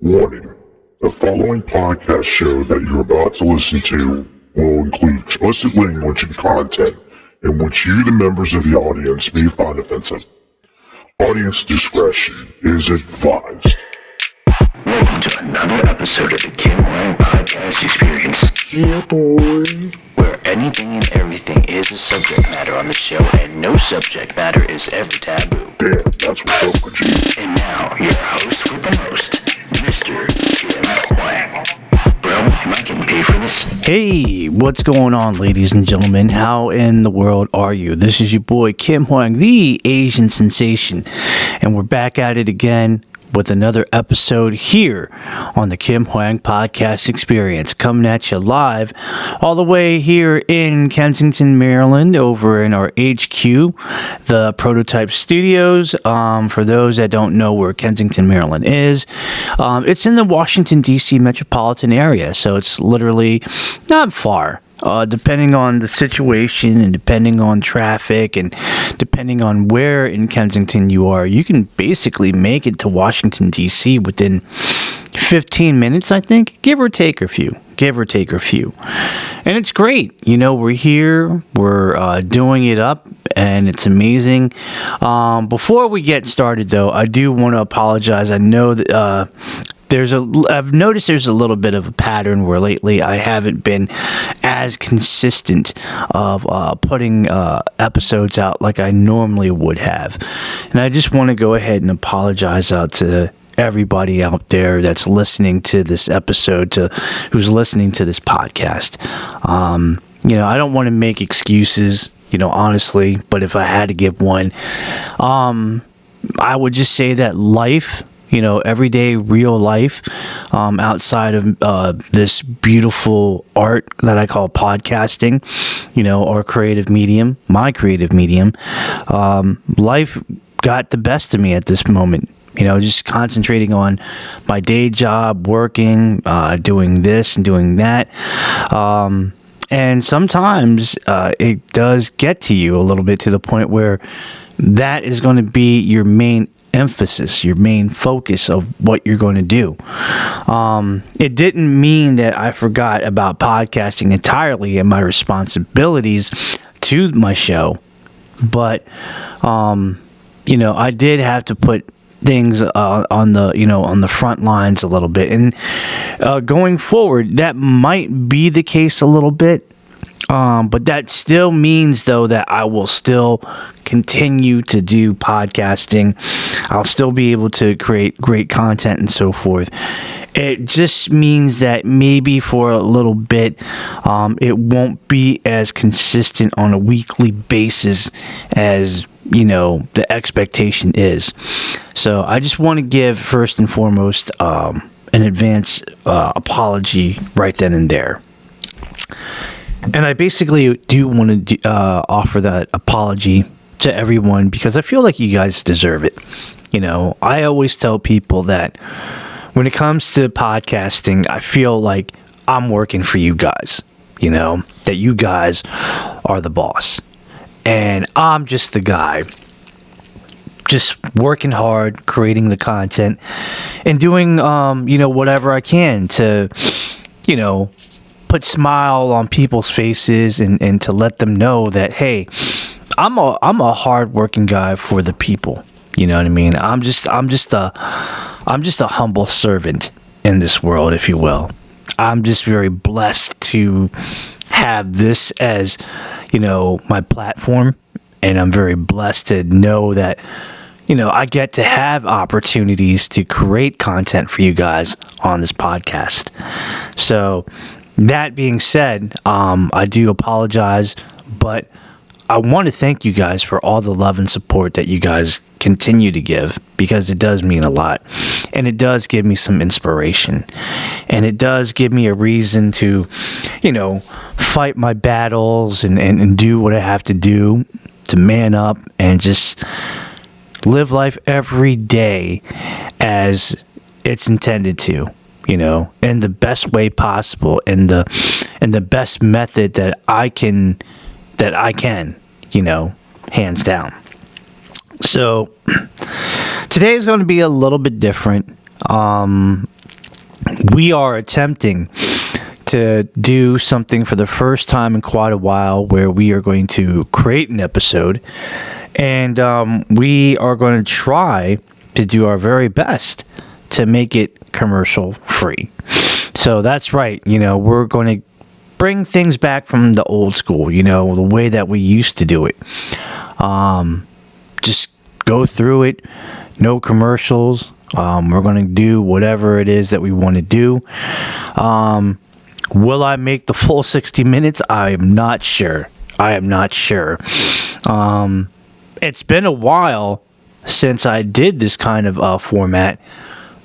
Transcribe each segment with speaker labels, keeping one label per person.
Speaker 1: Warning: the following podcast show that you're about to listen to will include explicit language and content in which you, the members of the audience, may find offensive. Audience discretion is advised.
Speaker 2: Welcome to another episode of the Kim Hoang Podcast Experience.
Speaker 1: Yeah, boy.
Speaker 2: Where anything and everything is a subject matter on the show, and no subject matter is ever taboo.
Speaker 1: Damn, that's what's up with you.
Speaker 2: And now, your host with the most, Mr. Kim Hoang. Bro, am I getting paid for this?
Speaker 3: Hey, what's going on, ladies and gentlemen? How in the world are you? This is your boy Kim Hoang, the Asian sensation, and we're back at it again with another episode here on the Kim Hoang Podcast Experience, coming at you live all the way here in Kensington, Maryland, over in our HQ, the Prototype Studios. For those that don't know where Kensington, Maryland is, it's in the Washington, D.C. metropolitan area, so it's literally not far. Depending on the situation and depending on traffic and depending on where in Kensington you are, you can basically make it to Washington, D.C. within 15 minutes, I think, give or take a few. And it's great. You know, we're here, we're doing it up, and it's amazing. Before we get started, though, I do want to apologize. I know that I've noticed there's a little bit of a pattern where lately I haven't been as consistent of putting episodes out like I normally would have. And I just want to go ahead and apologize out to everybody out there that's listening to this episode, who's listening to this podcast. I don't want to make excuses, honestly, but if I had to give one, I would just say that life, everyday real life, outside of this beautiful art that I call podcasting, or creative medium, my creative medium, life got the best of me at this moment. Just concentrating on my day job, working, doing this and doing that. And sometimes it does get to you a little bit, to the point where that is going to be your main emphasis, your main focus of what you're going to do. It didn't mean that I forgot about podcasting entirely and my responsibilities to my show, but I did have to put things on the front lines a little bit, and going forward that might be the case a little bit. But that still means, though, that I will still continue to do podcasting. I'll still be able to create great content and so forth. It just means that maybe for a little bit, it won't be as consistent on a weekly basis as the expectation is. So I just want to give, first and foremost, an advance apology right then and there. And I basically do want to offer that apology to everyone because I feel like you guys deserve it. I always tell people that when it comes to podcasting, I feel like I'm working for you guys, that you guys are the boss. And I'm just the guy, just working hard, creating the content, and doing, whatever I can to, put smile on people's faces and to let them know that, hey, I'm a hard-working guy for the people. You know what I mean? I'm just a humble servant in this world, if you will. I'm just very blessed to have this as, my platform, and I'm very blessed to know that, I get to have opportunities to create content for you guys on this podcast. So that being said, I do apologize, but I want to thank you guys for all the love and support that you guys continue to give, because it does mean a lot, and it does give me some inspiration, and it does give me a reason to, fight my battles and do what I have to do to man up and just live life every day as it's intended to. In the best way possible, in the best method that I can, hands down. So today is going to be a little bit different. we are attempting to do something for the first time in quite a while where we are going to create an episode, and we are going to try to do our very best to make it commercial free. So that's right, we're going to bring things back from the old school, the way that we used to do it. Just go through it, no commercials. We're going to do whatever it is that we want to do. Will I make the full 60 minutes? I am not sure. It's been a while since I did this kind of format,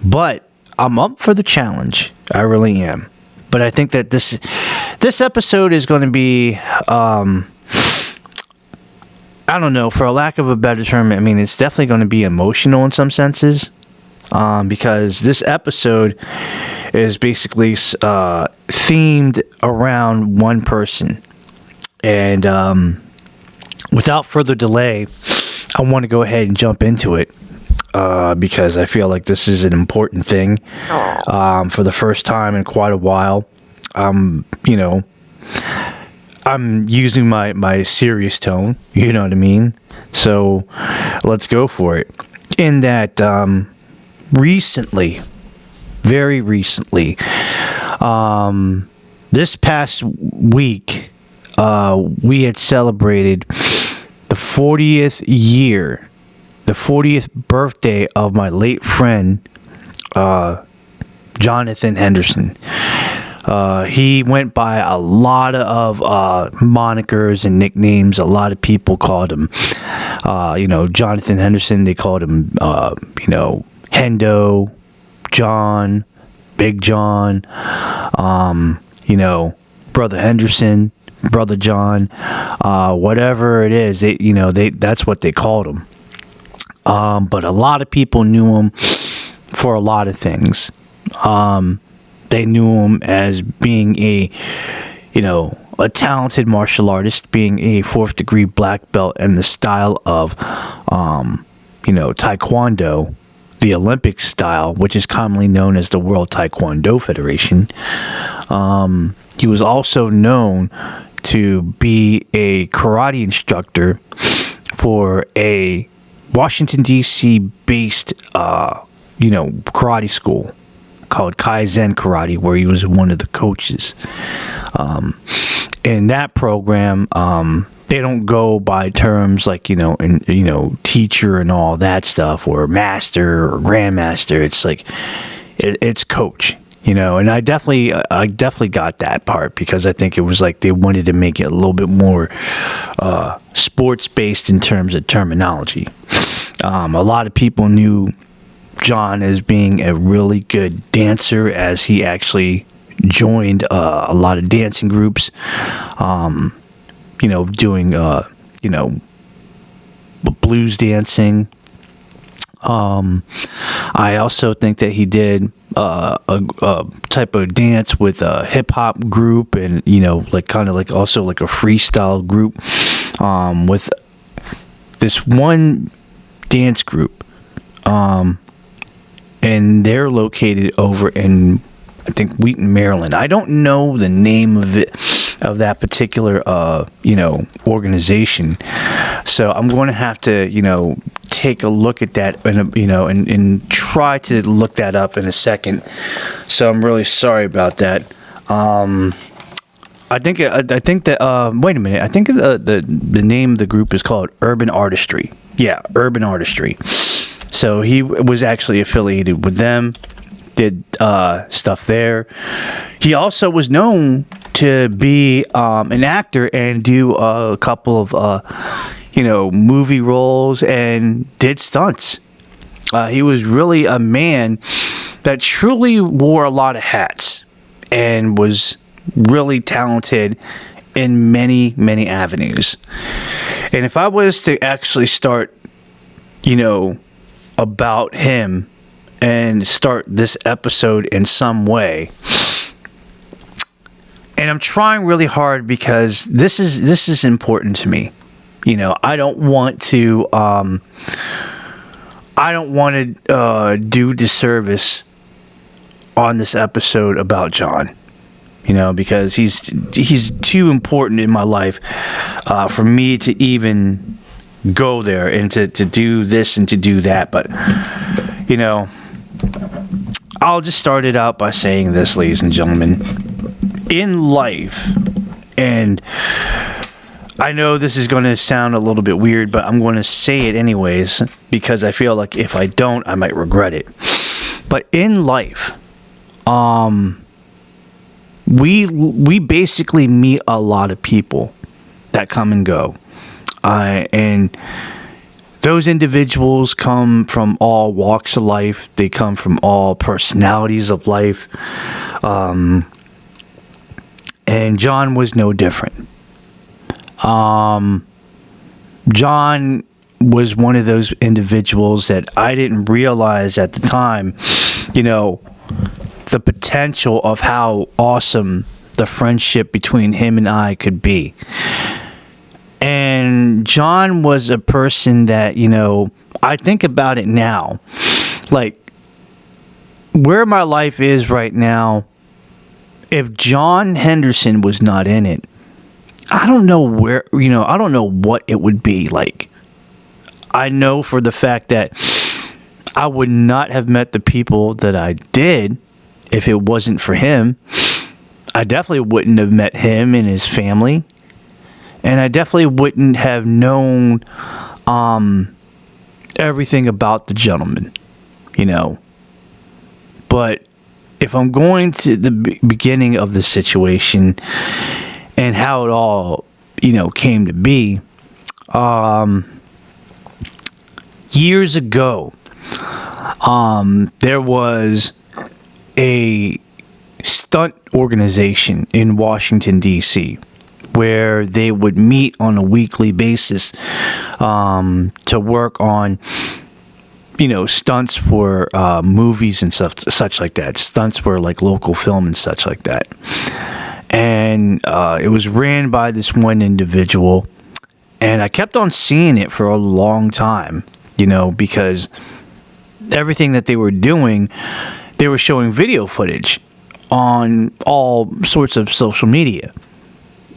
Speaker 3: but I'm up for the challenge. I really am. But I think that this episode is going to be, I don't know, for a lack of a better term, I mean, it's definitely going to be emotional in some senses. Because this episode is basically themed around one person. And without further delay, I want to go ahead and jump into it. Because I feel like this is an important thing. For the first time in quite a while. I'm using my serious tone. You know what I mean? So let's go for it. In that... very recently, this past week, we had celebrated the 40th birthday of my late friend, Jonathan Henderson. He went by a lot of monikers and nicknames. A lot of people called him, Jonathan Henderson. They called him, Hendo, John, Big John, Brother Henderson, Brother John, whatever it is, that's what they called him. But a lot of people knew him for a lot of things. They knew him as being a talented martial artist, being a 4th degree black belt in the style of, Taekwondo. The Olympic style, which is commonly known as the World Taekwondo Federation. He was also known to be a karate instructor for a Washington, D.C. based, karate school called Kaizen Karate, where he was one of the coaches. In that program, they don't go by terms like, teacher and all that stuff, or master or grandmaster. It's like, it's coach, and I definitely got that part, because I think it was like they wanted to make it a little bit more sports based in terms of terminology. A lot of people knew John as being a really good dancer, as he actually joined a lot of dancing groups, doing, blues dancing. I also think that he did a type of dance with a hip hop group, and also like a freestyle group, with this one dance group, and they're located over in, I think, Wheaton, Maryland. I don't know the name of that particular organization, so I'm going to have to take a look at that and try to look that up in a second. So I'm really sorry about that. I think that wait a minute. I think the name of the group is called Urban Artistry. Yeah, Urban Artistry. So he was actually affiliated with them. Did stuff there. He also was known to be an actor and do a couple of movie roles, and did stunts. He was really a man that truly wore a lot of hats and was really talented in many, many avenues. And if I was to actually start, about him and start this episode in some way, and I'm trying really hard because this is important to me. I don't want to do disservice on this episode about John. Because he's too important in my life for me to even go there and to do this and to do that. But, I'll just start it out by saying this, ladies and gentlemen. In life, and I know this is going to sound a little bit weird, but I'm going to say it anyways, because I feel like if I don't, I might regret it. But in life, we basically meet a lot of people that come and go. And those individuals come from all walks of life. They come from all personalities of life. And John was no different. John was one of those individuals that I didn't realize at the time, the potential of how awesome the friendship between him and I could be. And John was a person that, I think about it now, like where my life is right now, if John Henderson was not in it, I don't know where, I don't know what it would be like. I know for the fact that I would not have met the people that I did if it wasn't for him. I definitely wouldn't have met him and his family. And I definitely wouldn't have known everything about the gentleman, But if I'm going to the beginning of the situation and how it all, came to be, years ago, there was a stunt organization in Washington, D.C., where they would meet on a weekly basis to work on, stunts for movies and stuff, such like that. Stunts for like local film and such like that. And it was ran by this one individual, and I kept on seeing it for a long time, because everything that they were doing, they were showing video footage on all sorts of social media.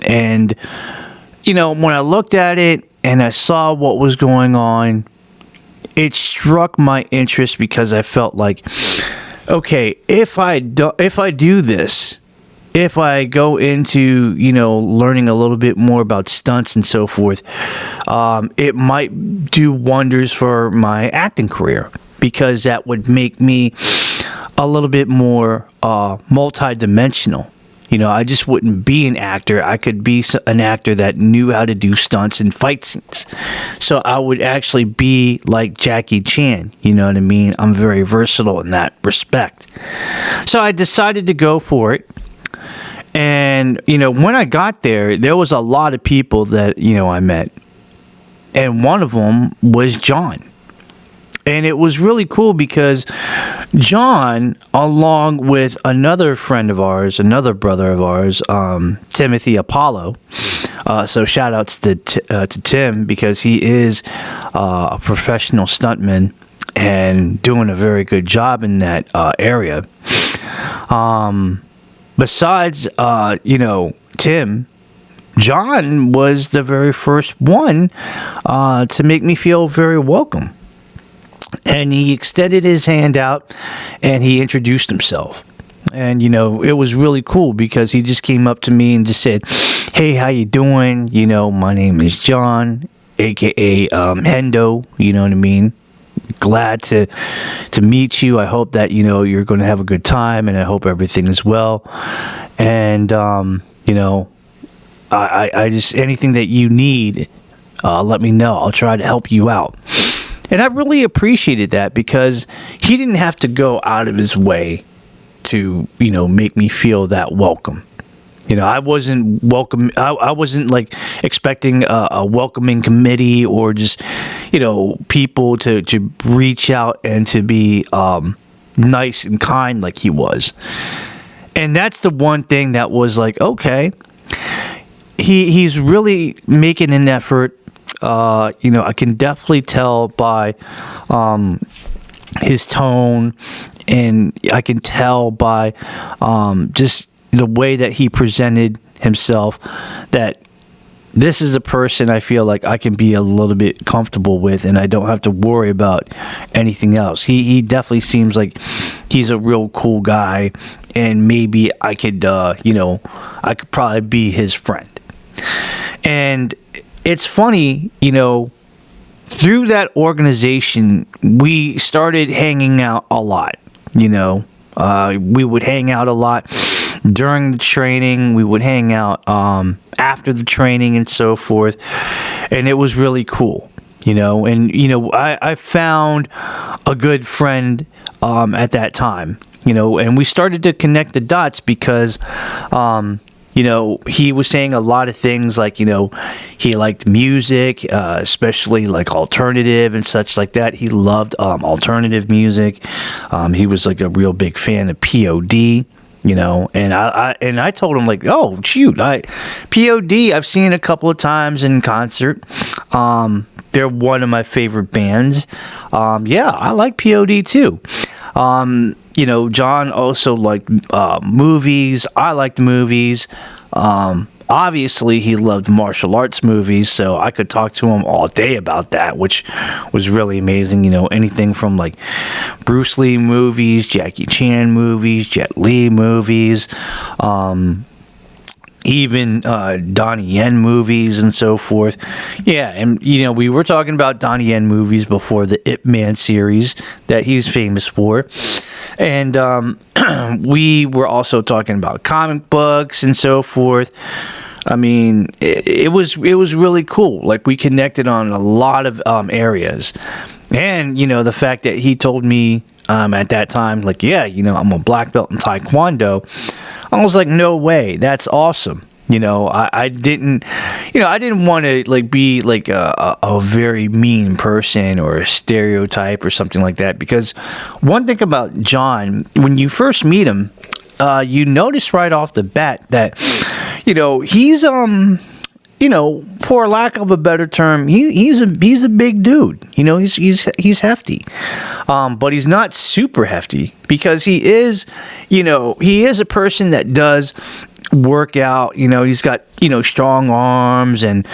Speaker 3: And, when I looked at it and I saw what was going on, it struck my interest because I felt like, okay, if I do this, if I go into, learning a little bit more about stunts and so forth, it might do wonders for my acting career, because that would make me a little bit more multi-dimensional. I just wouldn't be an actor. I could be an actor that knew how to do stunts and fight scenes. So I would actually be like Jackie Chan. You know what I mean? I'm very versatile in that respect. So I decided to go for it. And, when I got there, there was a lot of people that, I met. And one of them was John. And it was really cool because John, along with another friend of ours, another brother of ours, Timothy Apollo. So shout outs to Tim, because he is a professional stuntman and doing a very good job in that area. Besides, Tim, John was the very first one to make me feel very welcome. And he extended his hand out and he introduced himself. And, it was really cool because he just came up to me and just said, "Hey, how you doing? My name is John, a.k.a. Hendo, you know what I mean? Glad to meet you. I hope that, you're going to have a good time, and I hope everything is well. And, I just, anything that you need, let me know. I'll try to help you out." And I really appreciated that because he didn't have to go out of his way to, make me feel that welcome. I wasn't welcome. I wasn't like expecting a welcoming committee or just, people to reach out and to be nice and kind like he was. And that's the one thing that was like, okay, he's really making an effort. I can definitely tell by his tone, and I can tell by just the way that he presented himself that this is a person I feel like I can be a little bit comfortable with, and I don't have to worry about anything else. He definitely seems like he's a real cool guy, and maybe I could, I could probably be his friend. And it's funny, through that organization, we started hanging out a lot, we would hang out a lot during the training. We would hang out after the training and so forth, and it was really cool, I found a good friend at that time, and we started to connect the dots because he was saying a lot of things like, he liked music, especially like alternative and such like that. He loved alternative music. He was like a real big fan of POD. And I told him like, oh shoot, POD I've seen a couple of times in concert. They're one of my favorite bands. Yeah, I like POD too. John also liked movies. I liked movies. Obviously, he loved martial arts movies, so I could talk to him all day about that, which was really amazing. Anything from like Bruce Lee movies, Jackie Chan movies, Jet Li movies, even Donnie Yen movies and so forth. Yeah, and we were talking about Donnie Yen movies before, the Ip Man series that he's famous for. And we were also talking about comic books and so forth. I mean, it was really cool. Like, we connected on a lot of areas. And, the fact that he told me at that time, like, yeah, I'm a black belt in Taekwondo. I was like, no way, that's awesome. I didn't want to like be like a very mean person or a stereotype or something like that, because one thing about John, when you first meet him, you notice right off the bat that, he's for lack of a better term, he's a big dude. He's hefty, but he's not super hefty, because he is a person that does work out. He's got strong arms and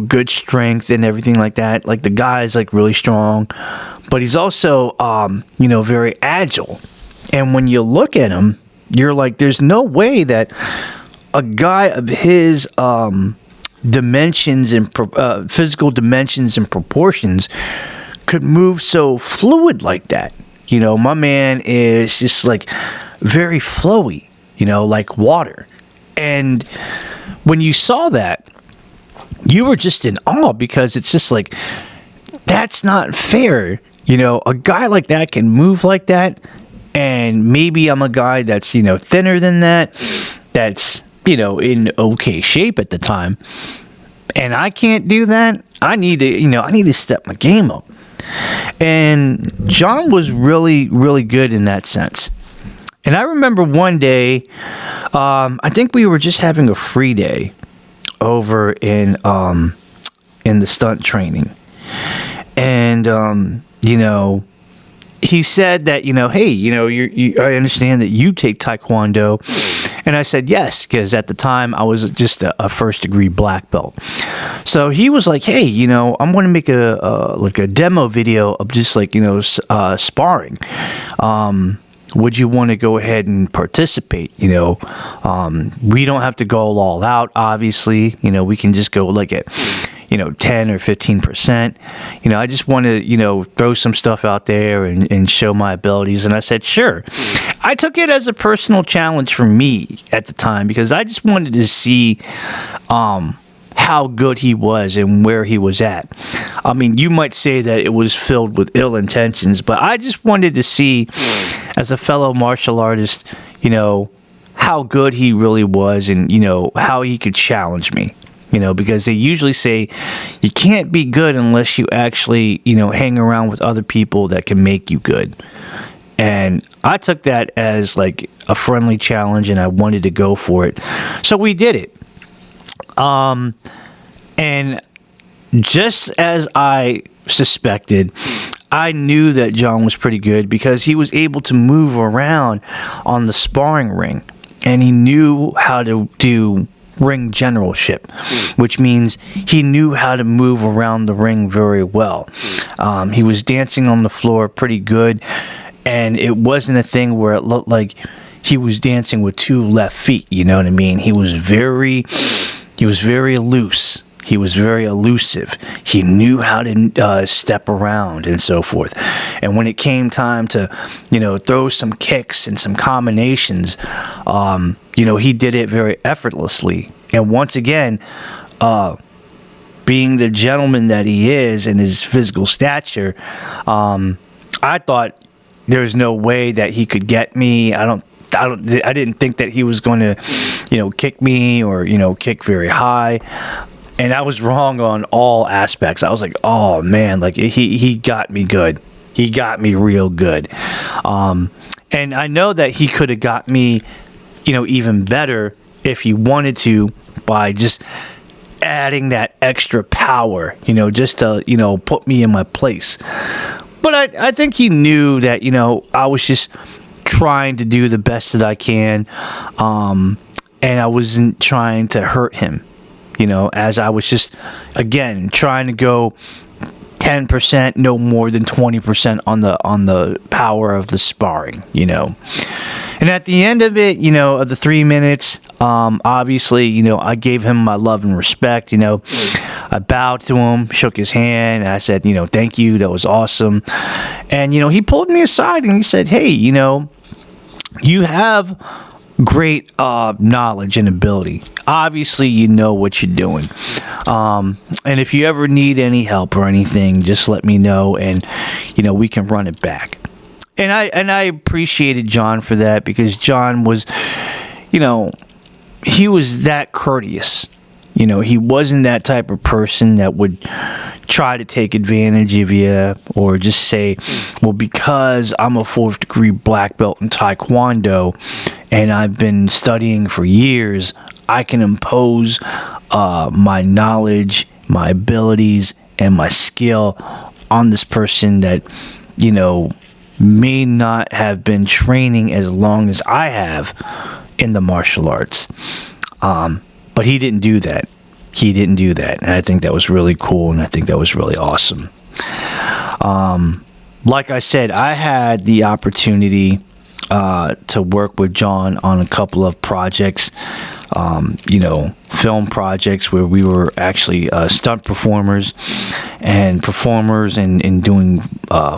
Speaker 3: good strength and everything like that. Like, the guy's like really strong, but he's also very agile. And when you look at him, you're like, there's no way that a guy of his dimensions and physical dimensions and proportions could move so fluid like that. My man is just like very flowy, like water. And when you saw that, you were just in awe, because it's just like, that's not fair. A guy like that can move like that. And maybe I'm a guy that's, thinner than that, that's, in okay shape at the time, and I can't do that. I need to step my game up. And John was really, really good in that sense. And I remember one day, I think we were just having a free day over in the stunt training. And, he said that, hey, I understand that you take Taekwondo. And I said yes, because at the time I was just a first degree black belt. So he was like, hey, I'm going to make a demo video of just like, sparring. Would you want to go ahead and participate? We don't have to go all out, obviously. We can just go like at 10 or 15%. I just want to, throw some stuff out there and show my abilities. And I said, sure. I took it as a personal challenge for me at the time, because I just wanted to see how good he was and where he was at. I mean, you might say that it was filled with ill intentions, but I just wanted to see, as a fellow martial artist, how good he really was, and, how he could challenge me. Because they usually say you can't be good unless you actually, hang around with other people that can make you good. And I took that as like a friendly challenge, and I wanted to go for it. So we did it. And just as I suspected, I knew that John was pretty good because he was able to move around on the sparring ring, and he knew how to do ring generalship, which means he knew how to move around the ring very well. He was dancing on the floor pretty good, and it wasn't a thing where it looked like he was dancing with two left feet. You know what I mean? He was very loose. He was very elusive. He knew how to step around and so forth. And when it came time to, throw some kicks and some combinations, he did it very effortlessly. And once again, being the gentleman that he is and his physical stature, I thought there's no way that he could get me. I didn't think that he was going to, kick me or, kick very high. And I was wrong on all aspects. I was like, oh man, like he got me good. He got me real good. And I know that he could have got me, even better if he wanted to, by just adding that extra power, just to, put me in my place. But I think he knew that, I was just trying to do the best that I can. And I wasn't trying to hurt him, as I was just, again, trying to go 10%, no more than 20% on the power of the sparring, And at the end of it, of the 3 minutes, obviously, I gave him my love and respect, I bowed to him, shook his hand, and I said, thank you, that was awesome. And, he pulled me aside and he said, hey, you have great knowledge and ability. Obviously, you know what you're doing. And if you ever need any help or anything, just let me know, and we can run it back. And I appreciated John for that, because John was, he was that courteous. He wasn't that type of person that would try to take advantage of you or just say, well, because I'm a 4th degree black belt in Taekwondo and I've been studying for years, I can impose my knowledge, my abilities, and my skill on this person that, may not have been training as long as I have in the martial arts. But he didn't do that. And I think that was really cool, and I think that was really awesome. Like I said, I had the opportunity to work with John on a couple of projects, film projects where we were actually stunt performers and doing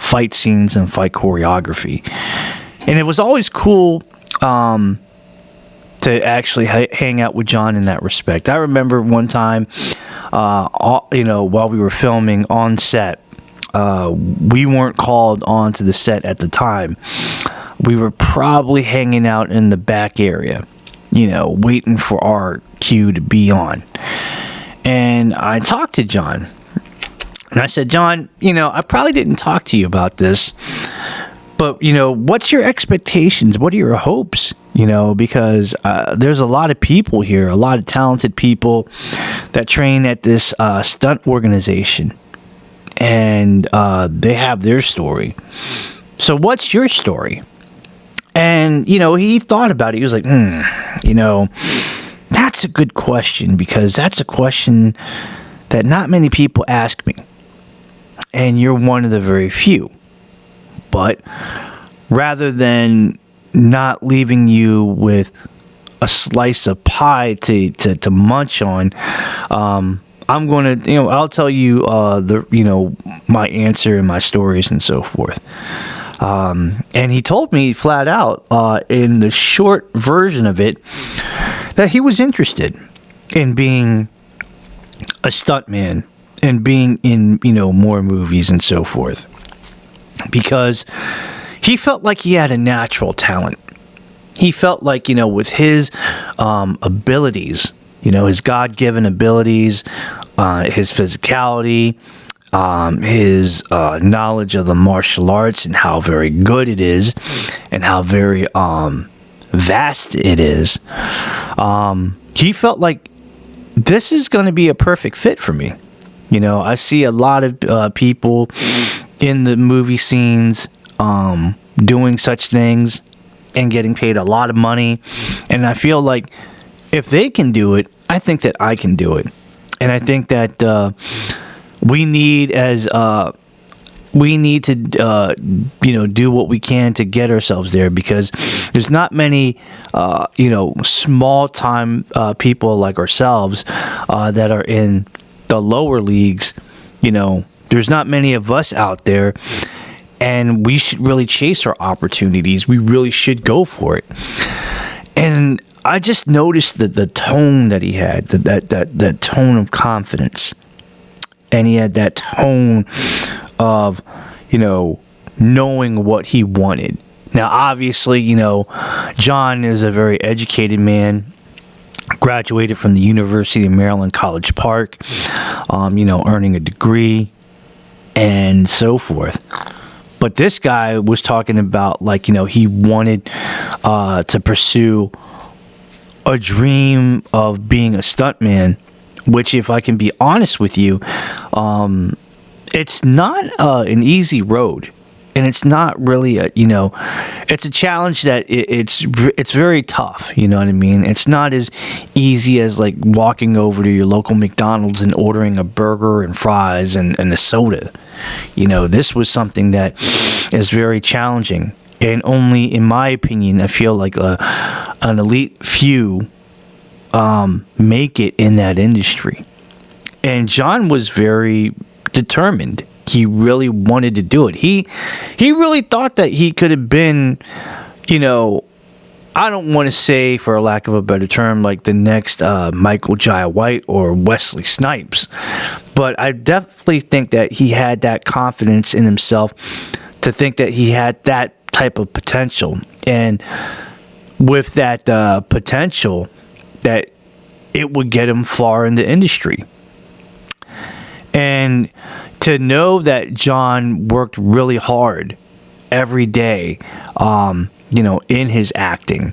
Speaker 3: fight scenes and fight choreography. And it was always cool to actually hang out with John in that respect. I remember one time, while we were filming on set, we weren't called onto the set at the time. We were probably hanging out in the back area, waiting for our cue to be on. And I talked to John, and I said, John, I probably didn't talk to you about this, but, what's your expectations? What are your hopes? Because there's a lot of people here, a lot of talented people that train at this stunt organization. And they have their story. So what's your story? And, he thought about it. He was like, that's a good question, because that's a question that not many people ask me. And you're one of the very few. But rather than not leaving you with a slice of pie to munch on, I'm going to, I'll tell you my answer and my stories and so forth. And he told me flat out, in the short version of it, that he was interested in being a stuntman and being in, more movies and so forth. Because he felt like he had a natural talent. He felt like, with his abilities, his God-given abilities, his physicality, his knowledge of the martial arts and how very good it is and how very vast it is, he felt like this is going to be a perfect fit for me. I see a lot of people in the movie scenes, doing such things and getting paid a lot of money. And I feel like if they can do it, I think that I can do it. And I think that we need to do what we can to get ourselves there, because there's not many small time people like ourselves that are in the lower leagues. There's not many of us out there, and we should really chase our opportunities. We really should go for it. And I just noticed the tone that he had, that tone of confidence. And he had that tone of, knowing what he wanted. Now, obviously, John is a very educated man. Graduated from the University of Maryland, College Park, earning a degree and so forth. But this guy was talking about, he wanted to pursue a dream of being a stuntman, which, if I can be honest with you, it's not an easy road. And it's not really it's a challenge that it's very tough. You know what I mean? It's not as easy as like walking over to your local McDonald's and ordering a burger and fries and a soda. This was something that is very challenging. And only, in my opinion, I feel like an elite few make it in that industry. And John was very determined. He really wanted to do it. He really thought that he could have been, I don't want to say, for a lack of a better term, like the next Michael Jai White or Wesley Snipes. But I definitely think that he had that confidence in himself to think that he had that type of potential. And with that potential, that it would get him far in the industry. And to know that John worked really hard every day, in his acting,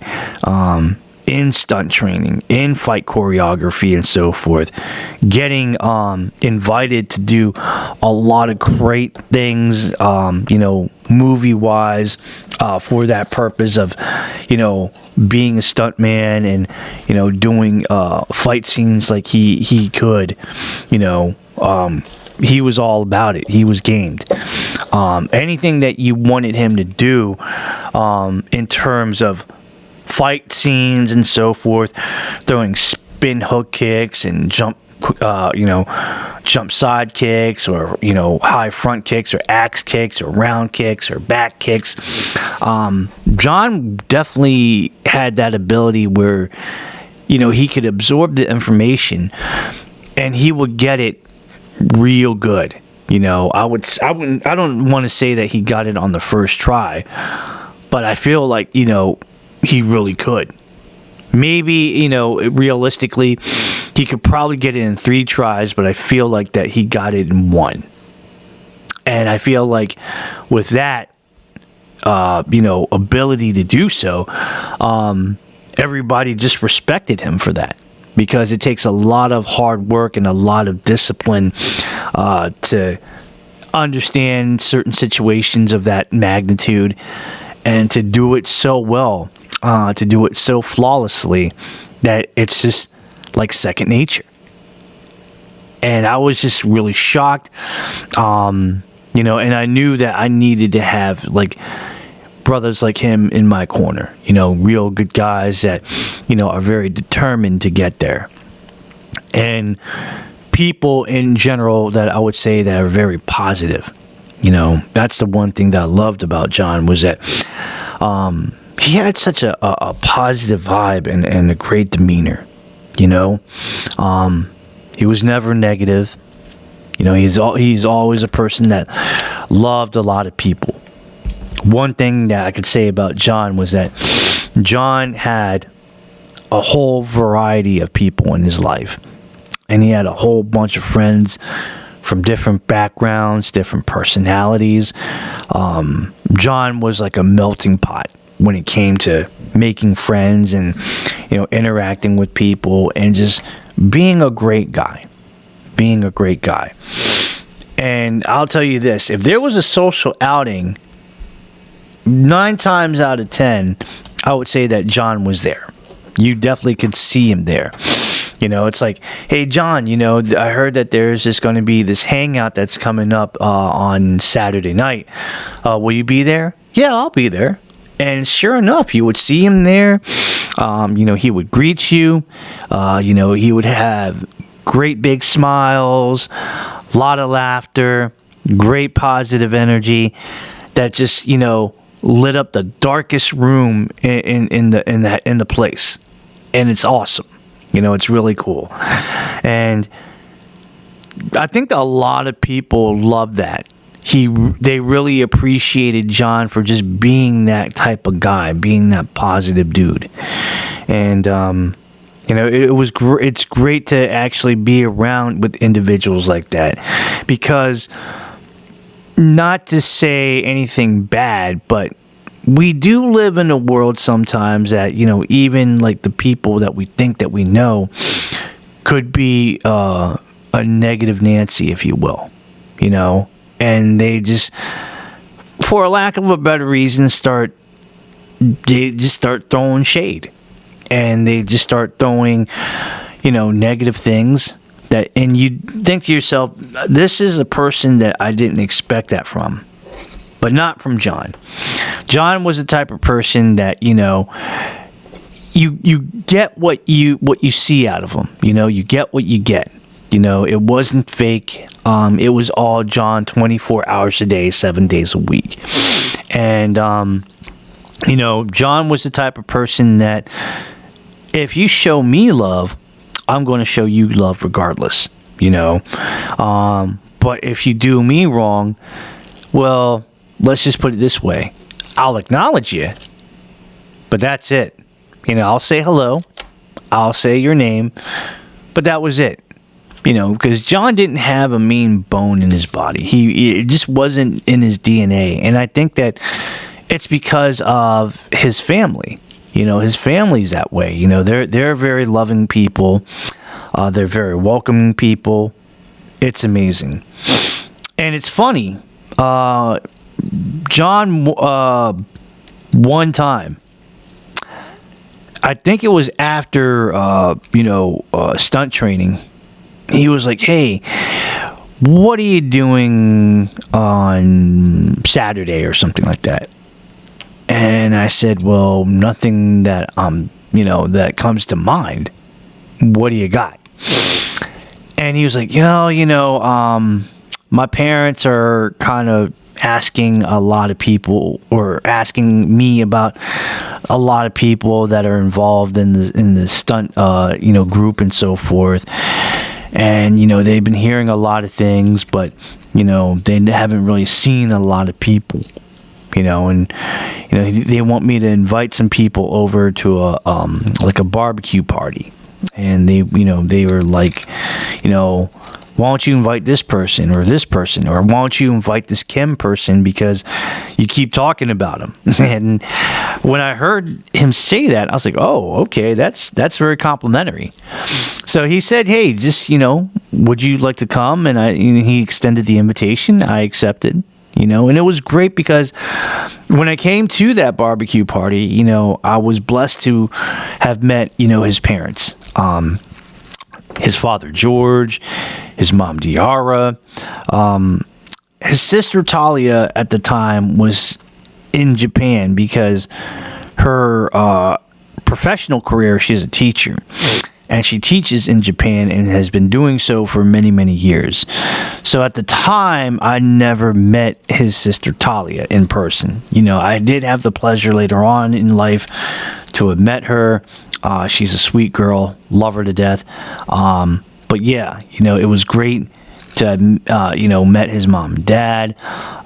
Speaker 3: in stunt training, in fight choreography and so forth, getting invited to do a lot of great things, movie-wise, for that purpose of, being a stuntman and, doing fight scenes like he could, he was all about it. He was gamed. Anything that you wanted him to do in terms of fight scenes and so forth, throwing spin hook kicks and jump side kicks, or high front kicks, or axe kicks, or round kicks, or back kicks. John definitely had that ability where he could absorb the information and he would get it real good. I don't want to say that he got it on the first try, but I feel like he really could. Maybe realistically he could probably get it in 3 tries, but I feel like that he got it in 1. And I feel like with that ability to do so, everybody just respected him for that. Because it takes a lot of hard work and a lot of discipline to understand certain situations of that magnitude, and to do it so well, to do it so flawlessly, that it's just like second nature. And I was just really shocked, and I knew that I needed to have like brothers like him in my corner, real good guys that, are very determined to get there. And people in general that I would say that are very positive. That's the one thing that I loved about John, was that he had such a positive vibe and a great demeanor. He was never negative. He's always a person that loved a lot of people. One thing that I could say about John was that John had a whole variety of people in his life. And he had a whole bunch of friends from different backgrounds, different personalities. John was like a melting pot when it came to making friends and, interacting with people and just being a great guy. And I'll tell you this, if there was a social outing, 9 times out of 10, I would say that John was there. You definitely could see him there. It's like, hey, John, I heard that there's just going to be this hangout that's coming up on Saturday night. Will you be there? Yeah, I'll be there. And sure enough, you would see him there. He would greet you. He would have great big smiles, a lot of laughter, great positive energy that just, lit up the darkest room in the place. And it's awesome. It's really cool. And I think that a lot of people love that. They really appreciated John for just being that type of guy, being that positive dude. And it's great to actually be around with individuals like that, because not to say anything bad, but we do live in a world sometimes that, even like the people that we think that we know could be a negative Nancy, if you will, and they just, for lack of a better reason, they just start throwing shade, and they just start throwing, negative things that, and you think to yourself, this is a person that I didn't expect that from. But not from John. John was the type of person that, you get what you see out of him. You get what you get. It wasn't fake. It was all John, 24 hours a day, 7 days a week. And John was the type of person that if you show me love, I'm going to show you love regardless. But if you do me wrong, well, let's just put it this way. I'll acknowledge you, but that's it. I'll say hello. I'll say your name, but that was it. Because John didn't have a mean bone in his body. It just wasn't in his DNA. And I think that it's because of his family. His family's that way. They're very loving people. They're very welcoming people. It's amazing. And it's funny. John, one time, I think it was after, stunt training, he was like, hey, what are you doing on Saturday or something like that? And I said, well, nothing that, that comes to mind. What do you got? And he was like, my parents are kind of asking a lot of people, or asking me about a lot of people that are involved in the stunt group and so forth. And they've been hearing a lot of things, but they haven't really seen a lot of people. And they want me to invite some people over to a barbecue party. And they were like, why don't you invite this person, or why don't you invite this Kim person, because you keep talking about him. And when I heard him say that, I was like, oh, okay, that's very complimentary. So he said, hey, just, would you like to come? And he extended the invitation. I accepted, and it was great, because when I came to that barbecue party, I was blessed to have met, his parents. His father, George, his mom, Diara. His sister, Talia, at the time was in Japan because her professional career, she's a teacher. And she teaches in Japan and has been doing so for many, many years. So at the time, I never met his sister, Talia, in person. I did have the pleasure later on in life to have met her. She's a sweet girl, love her to death. But yeah, it was great to have, met his mom and dad.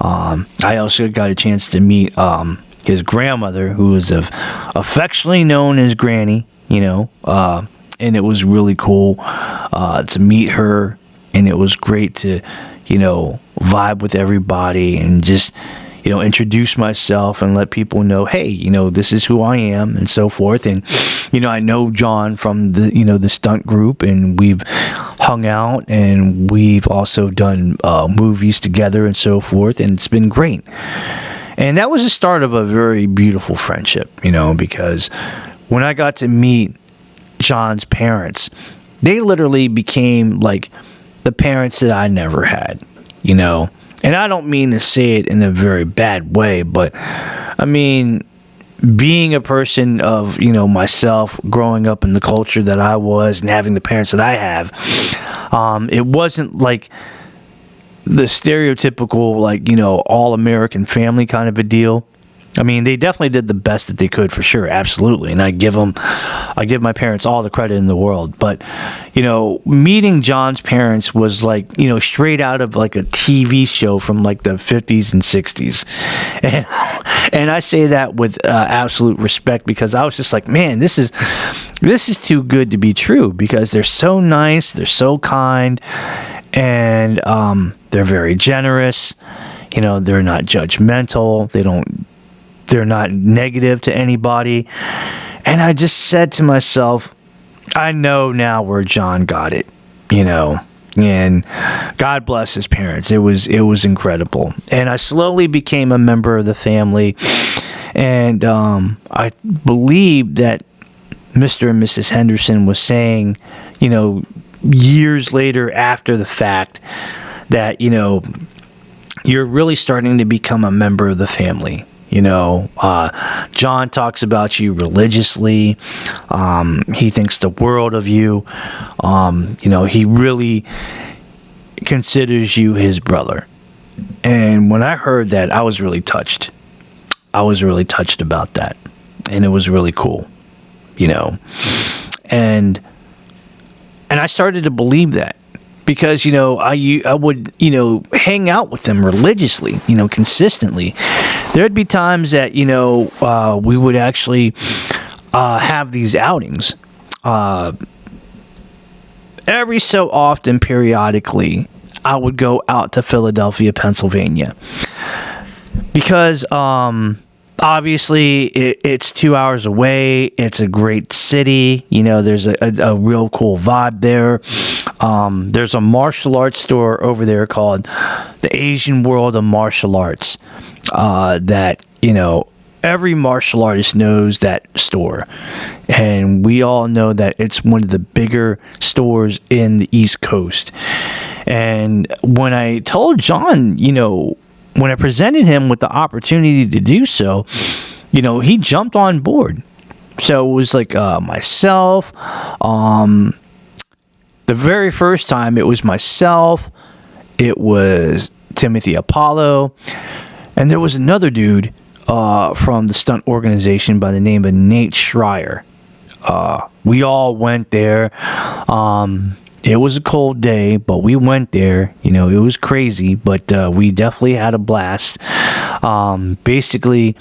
Speaker 3: I also got a chance to meet his grandmother, who was affectionately known as Granny, and it was really cool to meet her, and it was great to, vibe with everybody and just, introduce myself and let people know, hey, this is who I am and so forth. And, I know John from the stunt group, and we've hung out, and we've also done movies together and so forth, and it's been great. And that was the start of a very beautiful friendship, because when I got to meet John's parents, they literally became like the parents that I never had, And I don't mean to say it in a very bad way, but I mean, being a person of, myself, growing up in the culture that I was and having the parents that I have, it wasn't like the stereotypical, all-American family kind of a deal. I mean, they definitely did the best that they could, for sure, absolutely. And I give my parents all the credit in the world. But, meeting John's parents was straight out of like a TV show from like the 50s and 60s. And I say that with absolute respect, because I was just like, man, this is too good to be true, because they're so nice, they're so kind, and they're very generous. They're not judgmental. They're not negative to anybody. And I just said to myself, I know now where John got it, and God bless his parents. It was incredible. And I slowly became a member of the family. And I believe that Mr. and Mrs. Henderson was saying, years later after the fact, that, you're really starting to become a member of the family. John talks about you religiously. He thinks the world of you. He really considers you his brother. And when I heard that, I was really touched. I was really touched about that. And it was really cool, And I started to believe that. Because, I would, hang out with them religiously, consistently. There'd be times that, we would actually have these outings. Every so often, periodically, I would go out to Philadelphia, Pennsylvania. Because, obviously, it's 2 hours away. It's a great city. There's a real cool vibe there. There's a martial arts store over there called the Asian World of Martial Arts. That, every martial artist knows that store. And we all know that it's one of the bigger stores in the East Coast. And when I told John, when I presented him with the opportunity to do so, he jumped on board. So it was like myself. The very first time, it was myself. It was Timothy Apollo. And there was another dude from the stunt organization by the name of Nate Schreier. We all went there. It was a cold day, but we went there. It was crazy, but we definitely had a blast. Basically,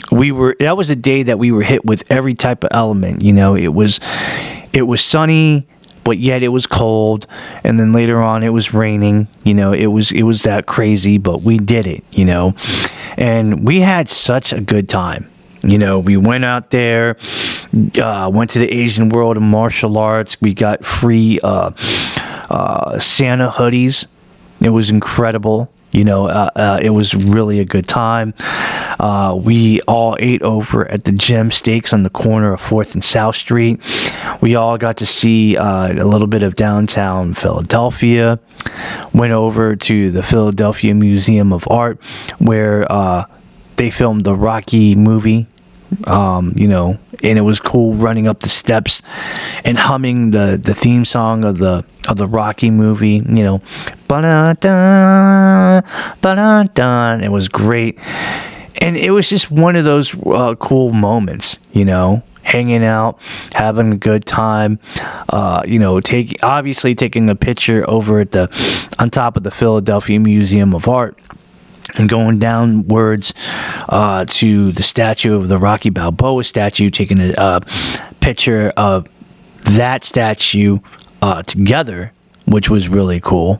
Speaker 3: that was a day that we were hit with every type of element. It was sunny, but yet it was cold, and then later on it was raining. It was that crazy, but we did it. And we had such a good time. We went out there, went to the Asian World of Martial Arts. We got free Santa hoodies. It was incredible. It was really a good time. We all ate over at the Gem Steaks on the corner of 4th and South Street. We all got to see a little bit of downtown Philadelphia. Went over to the Philadelphia Museum of Art, where they filmed the Rocky movie. And it was cool running up the steps and humming the theme song of the Rocky movie. Ba-da-da, ba-da-da. It was great, and it was just one of those cool moments. Hanging out, having a good time. Taking a picture over on top of the Philadelphia Museum of Art. And going downwards to the statue of the Rocky Balboa statue, taking a picture of that statue together, which was really cool.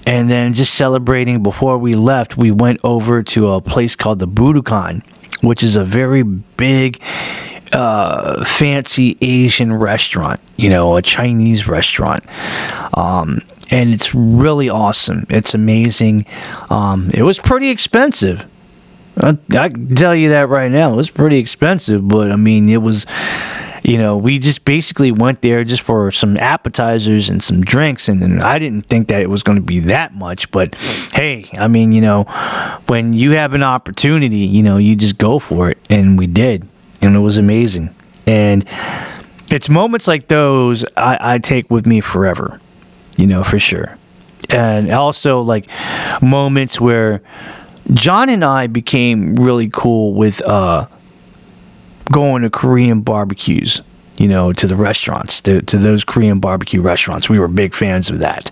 Speaker 3: And then just celebrating before we left, we went over to a place called the Budokan, which is a very big, fancy Asian restaurant, a Chinese restaurant. And it's really awesome. It's amazing. It was pretty expensive. I can tell you that right now. It was pretty expensive, but I mean, it was, we just basically went there just for some appetizers and some drinks, and I didn't think that it was going to be that much, but hey, I mean, when you have an opportunity, you just go for it, and we did, and it was amazing. And it's moments like those I take with me forever, for sure. And also, like, moments where John and I became really cool with going to Korean barbecues, to the restaurants, to those Korean barbecue restaurants. We were big fans of that.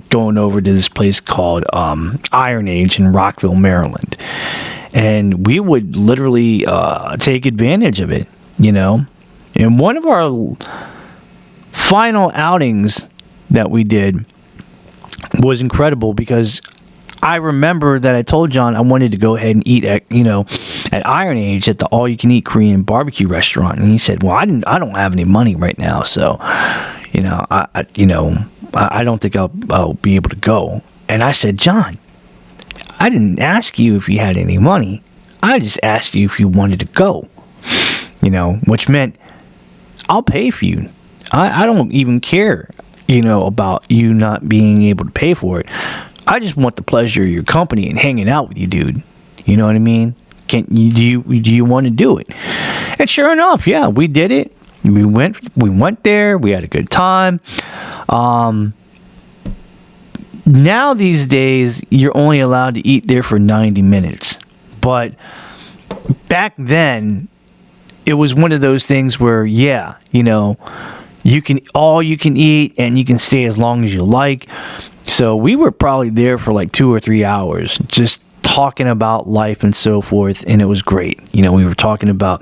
Speaker 3: Going over to this place called Iron Age in Rockville, Maryland. And we would literally take advantage of it, And one of our final outings that we did was incredible because I remember that I told John I wanted to go ahead and eat at Iron Age at the all-you-can-eat Korean barbecue restaurant, and he said, "Well, I don't have any money right now, so I don't think I'll be able to go." And I said, "John, I didn't ask you if you had any money. I just asked you if you wanted to go, which meant I'll pay for you. I don't even care, about you not being able to pay for it. I just want the pleasure of your company and hanging out with you, dude. You know what I mean? Do you want to do it?" And sure enough, yeah, we did it. We went there. We had a good time. Now these days, you're only allowed to eat there for 90 minutes. But back then, it was one of those things where, yeah, you can eat and you can stay as long as you like. So we were probably there for like 2 or 3 hours, just talking about life and so forth, and it was great. We were talking about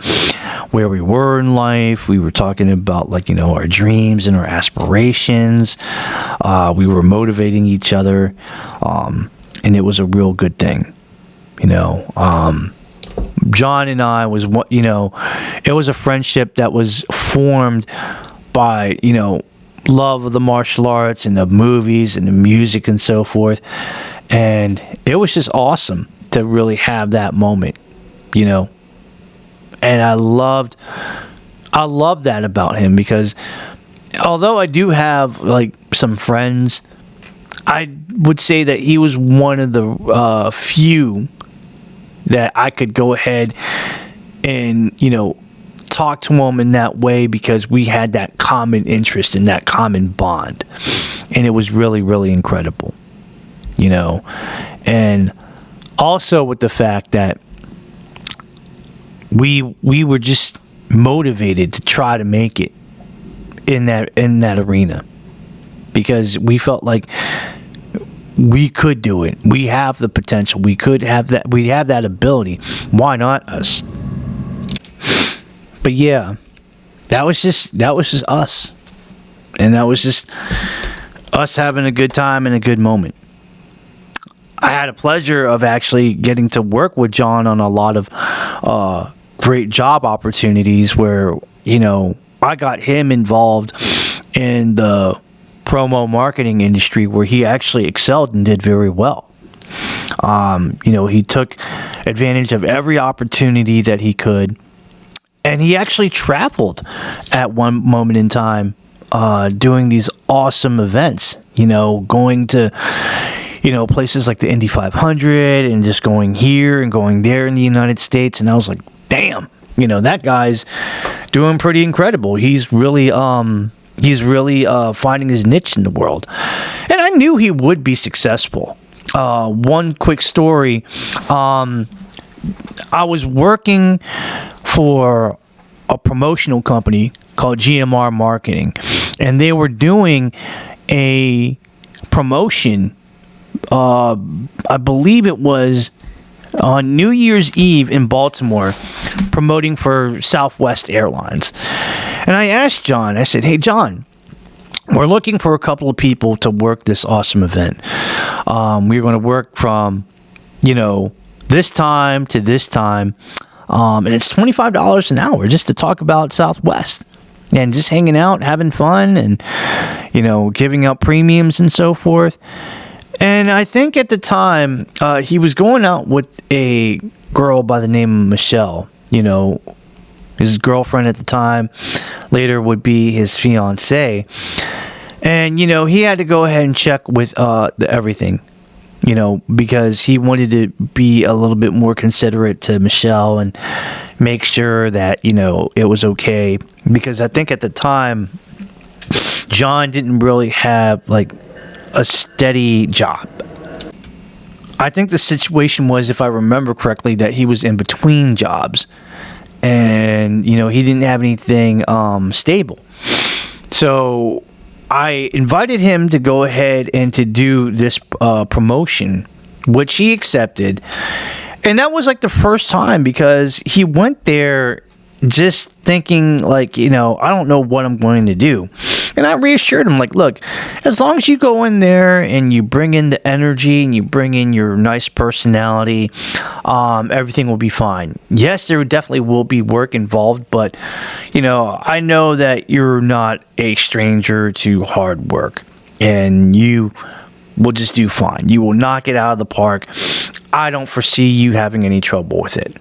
Speaker 3: where we were in life. We were talking about our dreams and our aspirations. We were motivating each other, and it was a real good thing. John and I it was a friendship that was formed by love of the martial arts and the movies and the music and so forth, and it was just awesome to really have that moment, and I loved that about him, because although I do have some friends, I would say that he was one of the few that I could go ahead and talk to him in that way, because we had that common interest and that common bond, and it was really, really incredible, and also with the fact that we were just motivated to try to make it in that arena, because we felt like we could do it. We have the potential. We have that ability. Why not us? But yeah, that was just us, and that was just us having a good time and a good moment. I had a pleasure of actually getting to work with John on a lot of great job opportunities where I got him involved in the promo marketing industry, where he actually excelled and did very well. He took advantage of every opportunity that he could. And he actually traveled at one moment in time, doing these awesome events, going to, places like the Indy 500 and just going here and going there in the United States. And I was like, damn, that guy's doing pretty incredible. He's really finding his niche in the world. And I knew he would be successful. One quick story. I was working for a promotional company called GMR Marketing, and they were doing a promotion, I believe it was on New Year's Eve in Baltimore, promoting for Southwest Airlines. And I asked John, I said, "Hey, John, we're looking for a couple of people to work this awesome event. We're going to work from, this time to this time, and it's $25 an hour just to talk about Southwest." and just hanging out, having fun, and, giving out premiums and so forth. And I think at the time, he was going out with a girl by the name of Michelle, his girlfriend at the time, later would be his fiancée. And, he had to go ahead and check with everything, because he wanted to be a little bit more considerate to Michelle and make sure that, it was okay. Because I think at the time, John didn't really have, like, a steady job. I think the situation was, if I remember correctly, that he was in between jobs. And, he didn't have anything stable. So I invited him to go ahead and to do this promotion, which he accepted. And that was like the first time, because he went there just thinking like, I don't know what I'm going to do. And I reassured him, like, look, as long as you go in there and you bring in the energy and you bring in your nice personality, everything will be fine. Yes, there definitely will be work involved, but, I know that you're not a stranger to hard work, and you will just do fine. You will knock it out of the park. I don't foresee you having any trouble with it.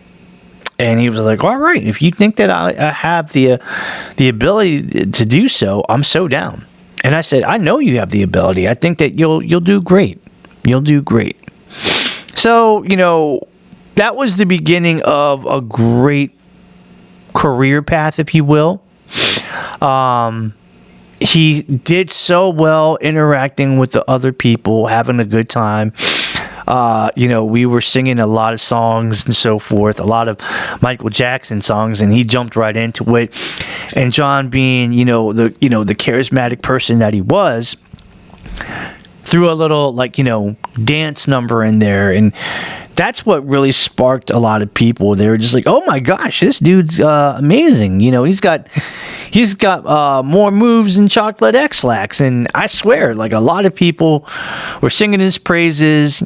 Speaker 3: And he was like, all right, if you think that I have the ability to do so, I'm so down. And I said, I know you have the ability. I think that you'll do great. You'll do great. So, that was the beginning of a great career path, if you will. He did so well interacting with the other people, having a good time. We were singing a lot of songs and so forth, a lot of Michael Jackson songs, and he jumped right into it. And John, being, the charismatic person that he was, threw a little, dance number in there. And that's what really sparked a lot of people. They were just like, oh my gosh, this dude's amazing. He's got more moves than Chocolate X-Lax. And I swear, like, a lot of people were singing his praises,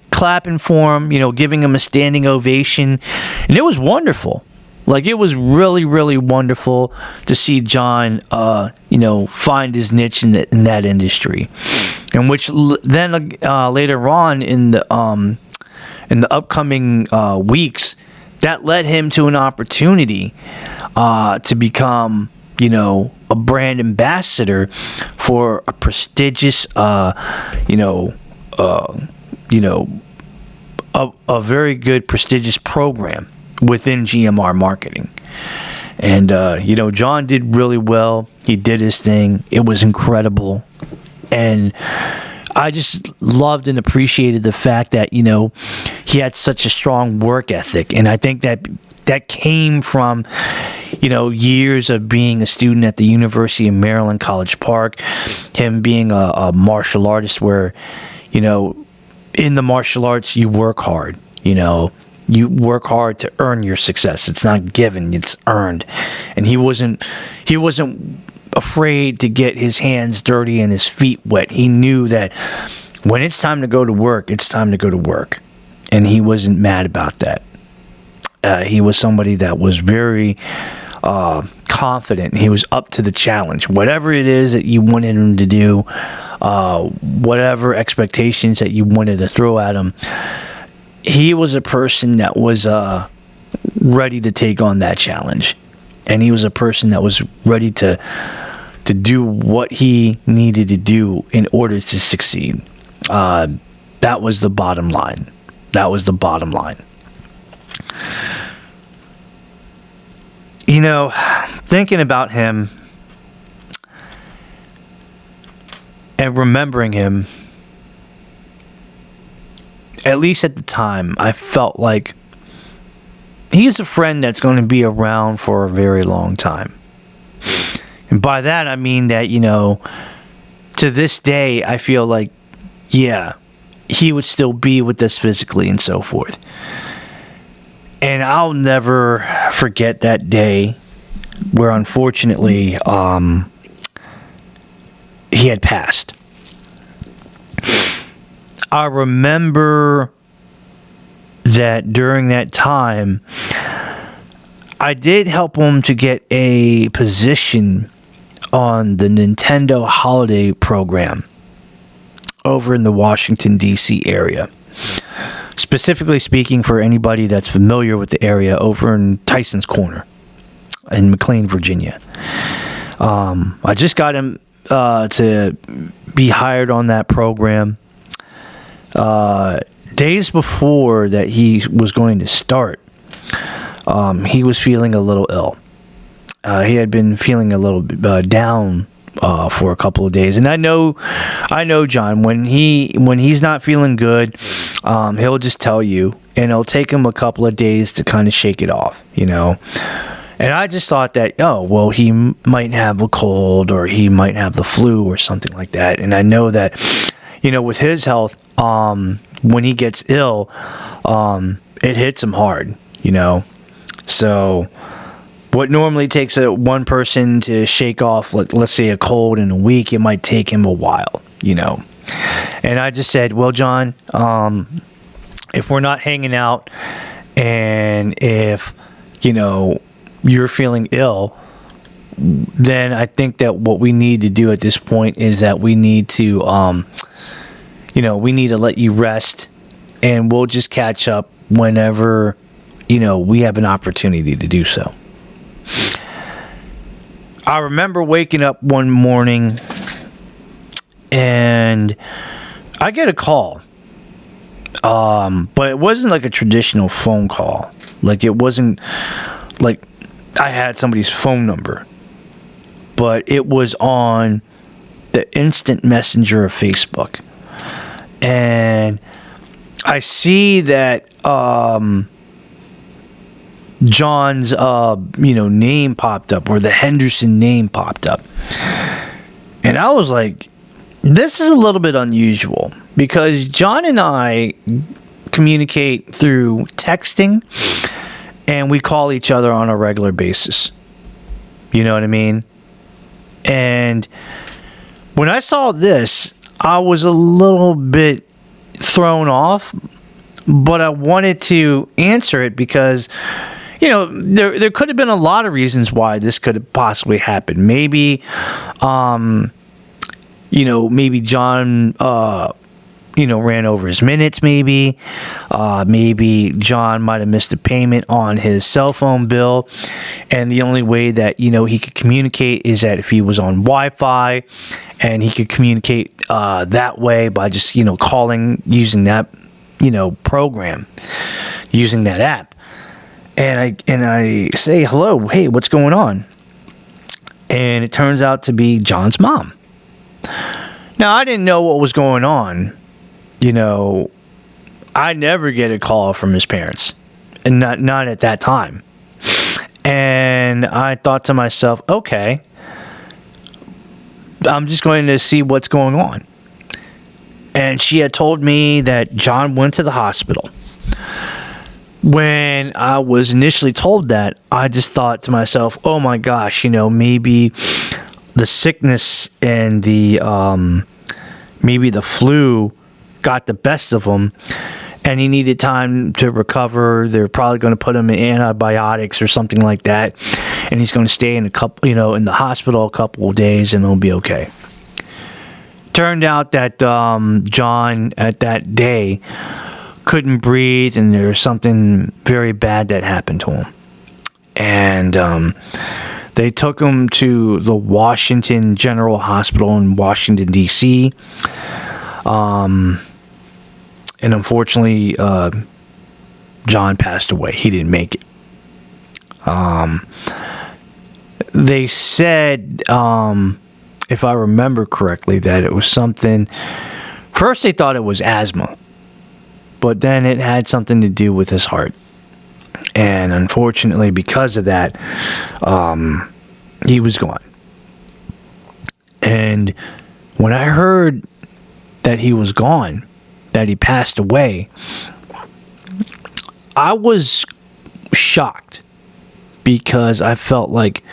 Speaker 3: clapping for him, giving him a standing ovation. And it was wonderful. Like, it was really, really wonderful to see John, find his niche in that industry. And which then later on in the upcoming weeks, that led him to an opportunity to become, a brand ambassador for a prestigious, a very good prestigious program within GMR marketing. And, John did really well. He did his thing. It was incredible. And I just loved and appreciated the fact that, he had such a strong work ethic. And I think that came from, years of being a student at the University of Maryland, College Park, him being a martial artist where, in the martial arts, you work hard, you work hard to earn your success. It's not given, it's earned. And he wasn't afraid to get his hands dirty and his feet wet. He knew that when it's time to go to work, it's time to go to work. And he wasn't mad about that. He was somebody that was very confident. He was up to the challenge. Whatever it is that you wanted him to do, whatever expectations that you wanted to throw at him, he was a person that was ready to take on that challenge. And he was a person that was ready to do what he needed to do in order to succeed. That was the bottom line. That was the bottom line. Thinking about him and remembering him, at least at the time, I felt like he's a friend that's going to be around for a very long time. And by that, I mean that, to this day, I feel like, yeah, he would still be with us physically and so forth. And I'll never forget that day where, unfortunately, he had passed. I remember that during that time, I did help him to get a position on the Nintendo holiday program over in the Washington, D.C. area. Specifically speaking, for anybody that's familiar with the area, over in Tyson's Corner in McLean, Virginia. I just got him to be hired on that program. Days before that he was going to start, he was feeling a little ill. He had been feeling a little bit down for a couple of days, and I know John, when he's not feeling good, he'll just tell you, and it'll take him a couple of days to kind of shake it off, you know. And I just thought that, he might have a cold, or he might have the flu or something like that. And I know that, with his health, when he gets ill, it hits him hard, So what normally takes one person to shake off, let's say a cold in a week, it might take him a while, And I just said, well, John, if we're not hanging out, and if, you're feeling ill, then I think that what we need to do at this point is that we need to, we need to let you rest, and we'll just catch up whenever, we have an opportunity to do so. I remember waking up one morning, and I get a call, but it wasn't like a traditional phone call. Like, it wasn't like I had somebody's phone number, but it was on the instant messenger of Facebook. And I see that John's name popped up, or the Henderson name popped up. And I was like, this is a little bit unusual, because John and I communicate through texting, and we call each other on a regular basis. You know what I mean? And when I saw this, I was a little bit thrown off, but I wanted to answer it because, there could have been a lot of reasons why this could have possibly happened. Maybe, maybe John, ran over his minutes, maybe. Maybe John might have missed a payment on his cell phone bill, and the only way that, he could communicate is that if he was on Wi-Fi, and he could communicate that way by just, calling, using that, program, using that app. And I say, hello, hey, what's going on? And it turns out to be John's mom. Now, I didn't know what was going on. I never get a call from his parents, and not at that time. And I thought to myself, okay, I'm just going to see what's going on. And she had told me that John went to the hospital. When I was initially told that, I just thought to myself, oh my gosh, maybe the sickness and the maybe the flu got the best of him, and he needed time to recover. They're probably going to put him in antibiotics or something like that, and he's going to stay in in the hospital a couple of days, and he'll be okay. Turned out that John at that day couldn't breathe, and there was something very bad that happened to him. And they took him to the Washington General Hospital in Washington, D.C. And unfortunately, John passed away. He didn't make it. They said, if I remember correctly, that it was something... First, they thought it was asthma, but then it had something to do with his heart. And unfortunately, because of that, he was gone. And when I heard that he was gone, that he passed away, I was shocked, because I felt like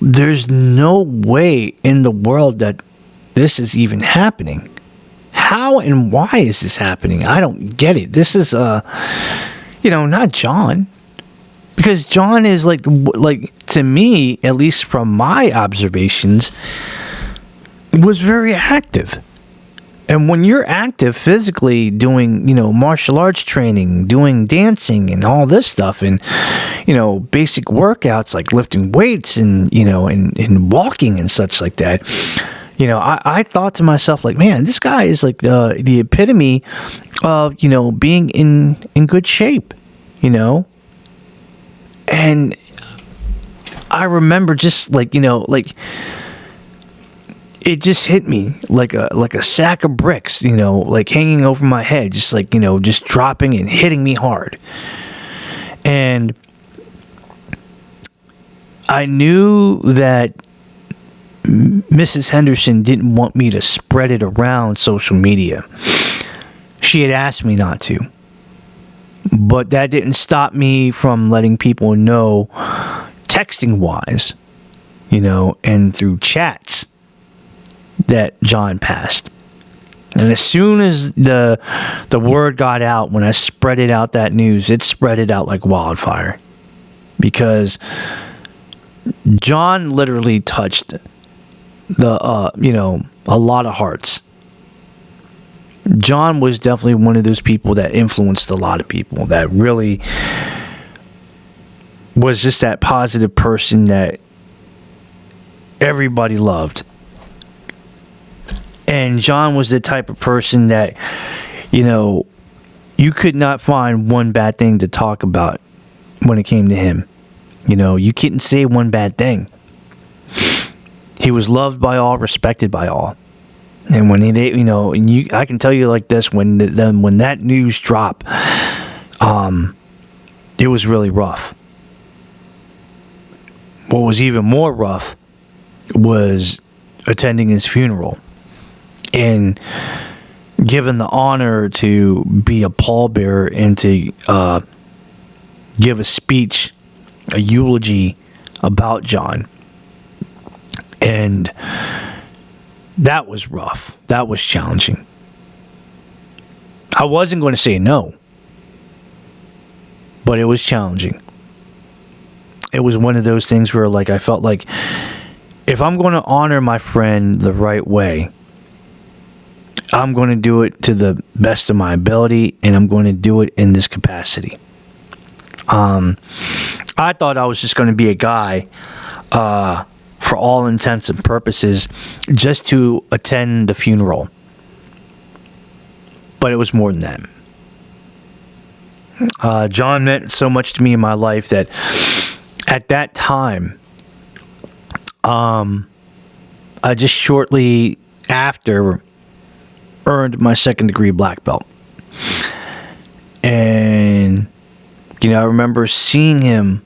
Speaker 3: there's no way in the world that this is even happening. How and why is this happening? I don't get it. This is, not John. Because John is like to me, at least from my observations, was very active. And when you're active physically doing, martial arts training, doing dancing and all this stuff, and, basic workouts like lifting weights and, and walking and such like that, I thought to myself, like, man, this guy is like the epitome of, being in good shape, And I remember just like, it just hit me like a sack of bricks, like hanging over my head, just like, just dropping and hitting me hard. And I knew that Mrs. Henderson didn't want me to spread it around social media. She had asked me not to. But that didn't stop me from letting people know, texting wise, and through chats, that John passed. And as soon as the word got out, when I spread it out, that news, it spread it out like wildfire. Because John literally touched a lot of hearts. John was definitely one of those people that influenced a lot of people, that really was just that positive person that everybody loved. And John was the type of person that, you could not find one bad thing to talk about when it came to him. You couldn't say one bad thing. He was loved by all, respected by all. And when I can tell you like this, when that news dropped, it was really rough. What was even more rough was attending his funeral and given the honor to be a pallbearer and to give a speech, a eulogy about John. And that was rough. That was challenging. I wasn't going to say no, but it was challenging. It was one of those things where, like, I felt like if I'm going to honor my friend the right way, I'm going to do it to the best of my ability, and I'm going to do it in this capacity. I thought I was just going to be a guy, for all intents and purposes, just to attend the funeral. But it was more than that. John meant so much to me in my life that at that time, I just shortly after earned my second degree black belt. And, I remember seeing him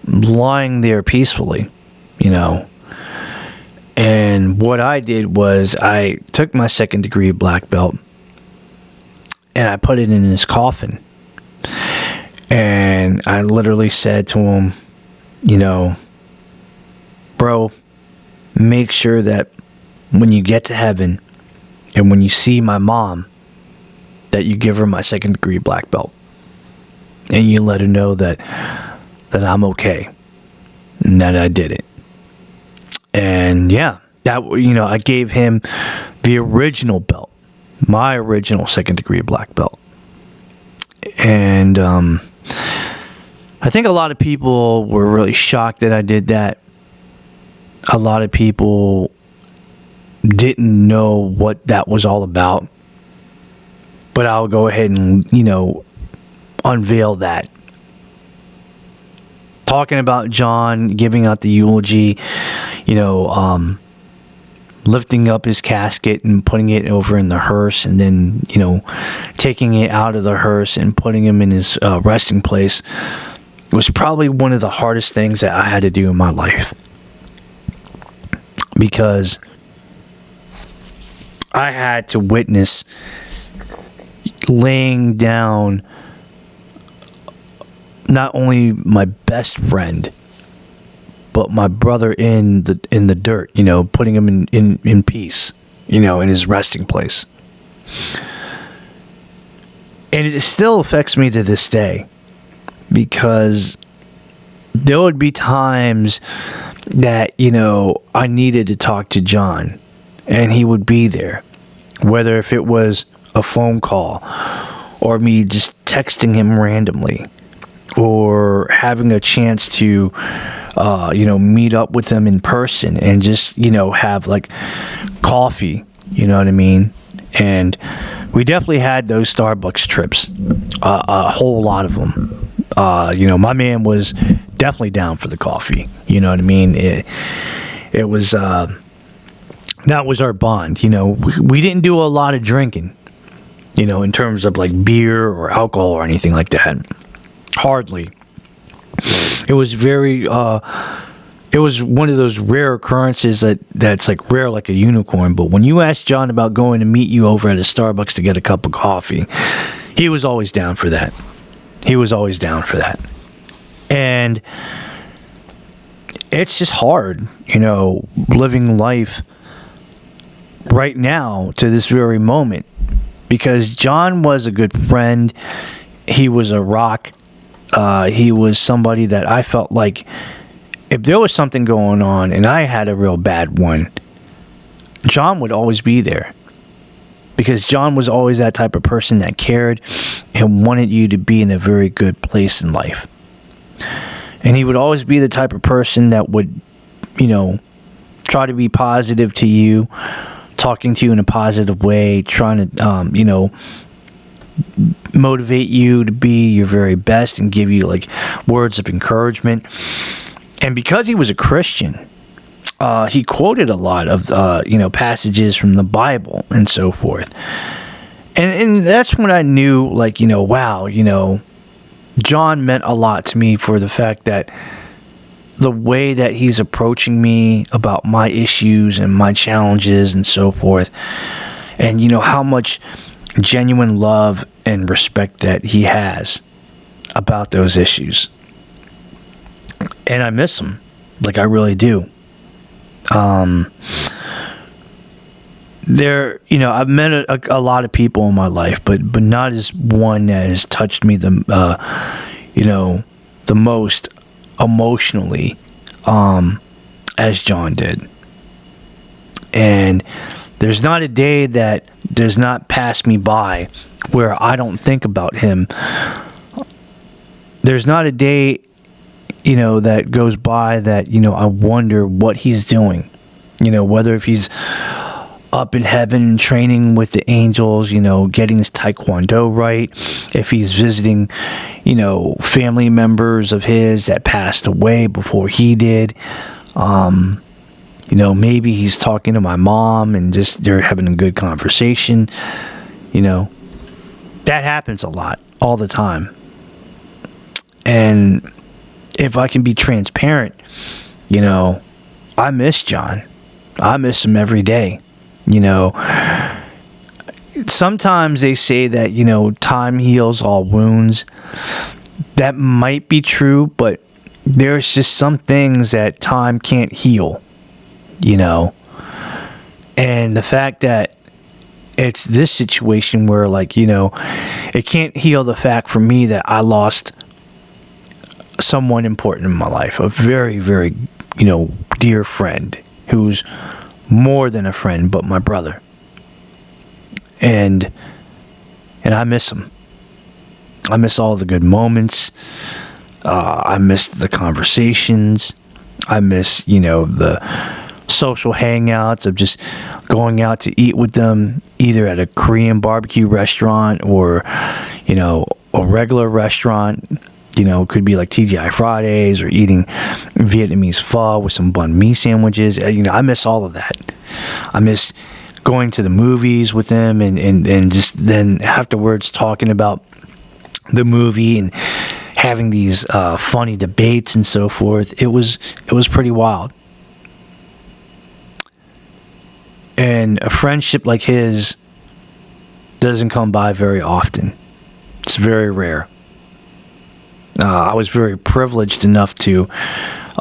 Speaker 3: lying there peacefully, And what I did was I took my second degree black belt and I put it in his coffin. And I literally said to him, bro, make sure that when you get to heaven and when you see my mom, that you give her my second degree black belt. And you let her know that I'm okay. And that I did it. And yeah, that, I gave him the original belt, my original second degree black belt. And I think a lot of people were really shocked that I did that. A lot of people didn't know what that was all about. But I'll go ahead and, unveil that. Talking about John, giving out the eulogy, lifting up his casket and putting it over in the hearse, and then, taking it out of the hearse and putting him in his resting place was probably one of the hardest things that I had to do in my life. Because I had to witness laying down not only my best friend, but my brother in the dirt, putting him in peace, in his resting place. And it still affects me to this day, because there would be times that, I needed to talk to John, and he would be there. Whether if it was a phone call, or me just texting him randomly, or having a chance to, meet up with him in person and just, have like coffee, you know what I mean? And we definitely had those Starbucks trips, a whole lot of them. My man was definitely down for the coffee, you know what I mean? It was, that was our bond, we didn't do a lot of drinking, in terms of like beer or alcohol or anything like that. Hardly. It was very, it was one of those rare occurrences that's like rare like a unicorn. But when you asked John about going to meet you over at a Starbucks to get a cup of coffee, he was always down for that. And it's just hard, living life right now to this very moment, because John was a good friend. He was a rock. He was somebody that I felt like if there was something going on and I had a real bad one, John would always be there, because John was always that type of person that cared and wanted you to be in a very good place in life. And he would always be the type of person that would, try to be positive to you, talking to you in a positive way, trying to, motivate you to be your very best and give you like words of encouragement. And because he was a Christian, he quoted a lot of passages from the Bible and so forth. And that's when I knew, like, wow, John meant a lot to me, for the fact that the way that he's approaching me about my issues and my challenges and so forth, and how much genuine love and respect that he has about those issues. And I miss him, like I really do. I've met a lot of people in my life, but not as one that has touched me the most emotionally, as John did. And there's not a day that does not pass me by where I don't think about him. There's not a day, that goes by that, I wonder what he's doing. Whether if he's up in heaven training with the angels, getting his taekwondo right, if he's visiting, family members of his that passed away before he did. Maybe he's talking to my mom and just they're having a good conversation. That happens a lot, all the time. And if I can be transparent, I miss John. I miss him every day. Sometimes they say that, time heals all wounds. That might be true, but there's just some things that time can't heal, And the fact that it's this situation where, it can't heal the fact for me that I lost someone important in my life, a very, very, dear friend who's more than a friend, but my brother. And I miss him. I miss all the good moments. I miss the conversations. I miss, the social hangouts of just going out to eat with them, either at a Korean barbecue restaurant or, a regular restaurant. Could be like TGI Fridays, or eating Vietnamese pho with some banh mi sandwiches. I miss all of that. I miss going to the movies with them and just then afterwards talking about the movie and having these funny debates and so forth. It was pretty wild. And a friendship like his doesn't come by very often. It's very rare. I was very privileged enough to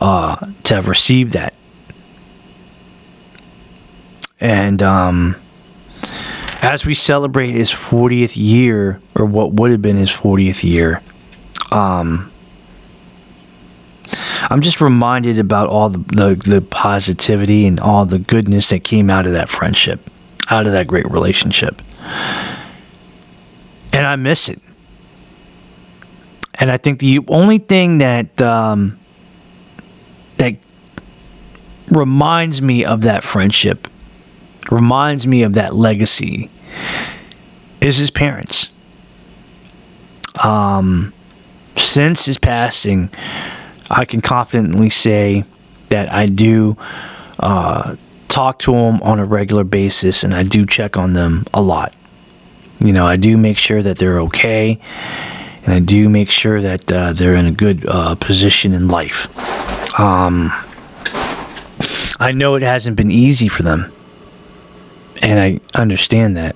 Speaker 3: have received that. And as we celebrate his 40th year, or what would have been his 40th year, I'm just reminded about all the positivity and all the goodness that came out of that friendship, out of that great relationship. And I miss it. And I think the only thing that that reminds me of that friendship, reminds me of that legacy, is his parents. Since his passing, I can confidently say that I do talk to him on a regular basis, and I do check on them a lot. I do make sure that they're okay, and I do make sure that they're in a good position in life. I know it hasn't been easy for them, and I understand that.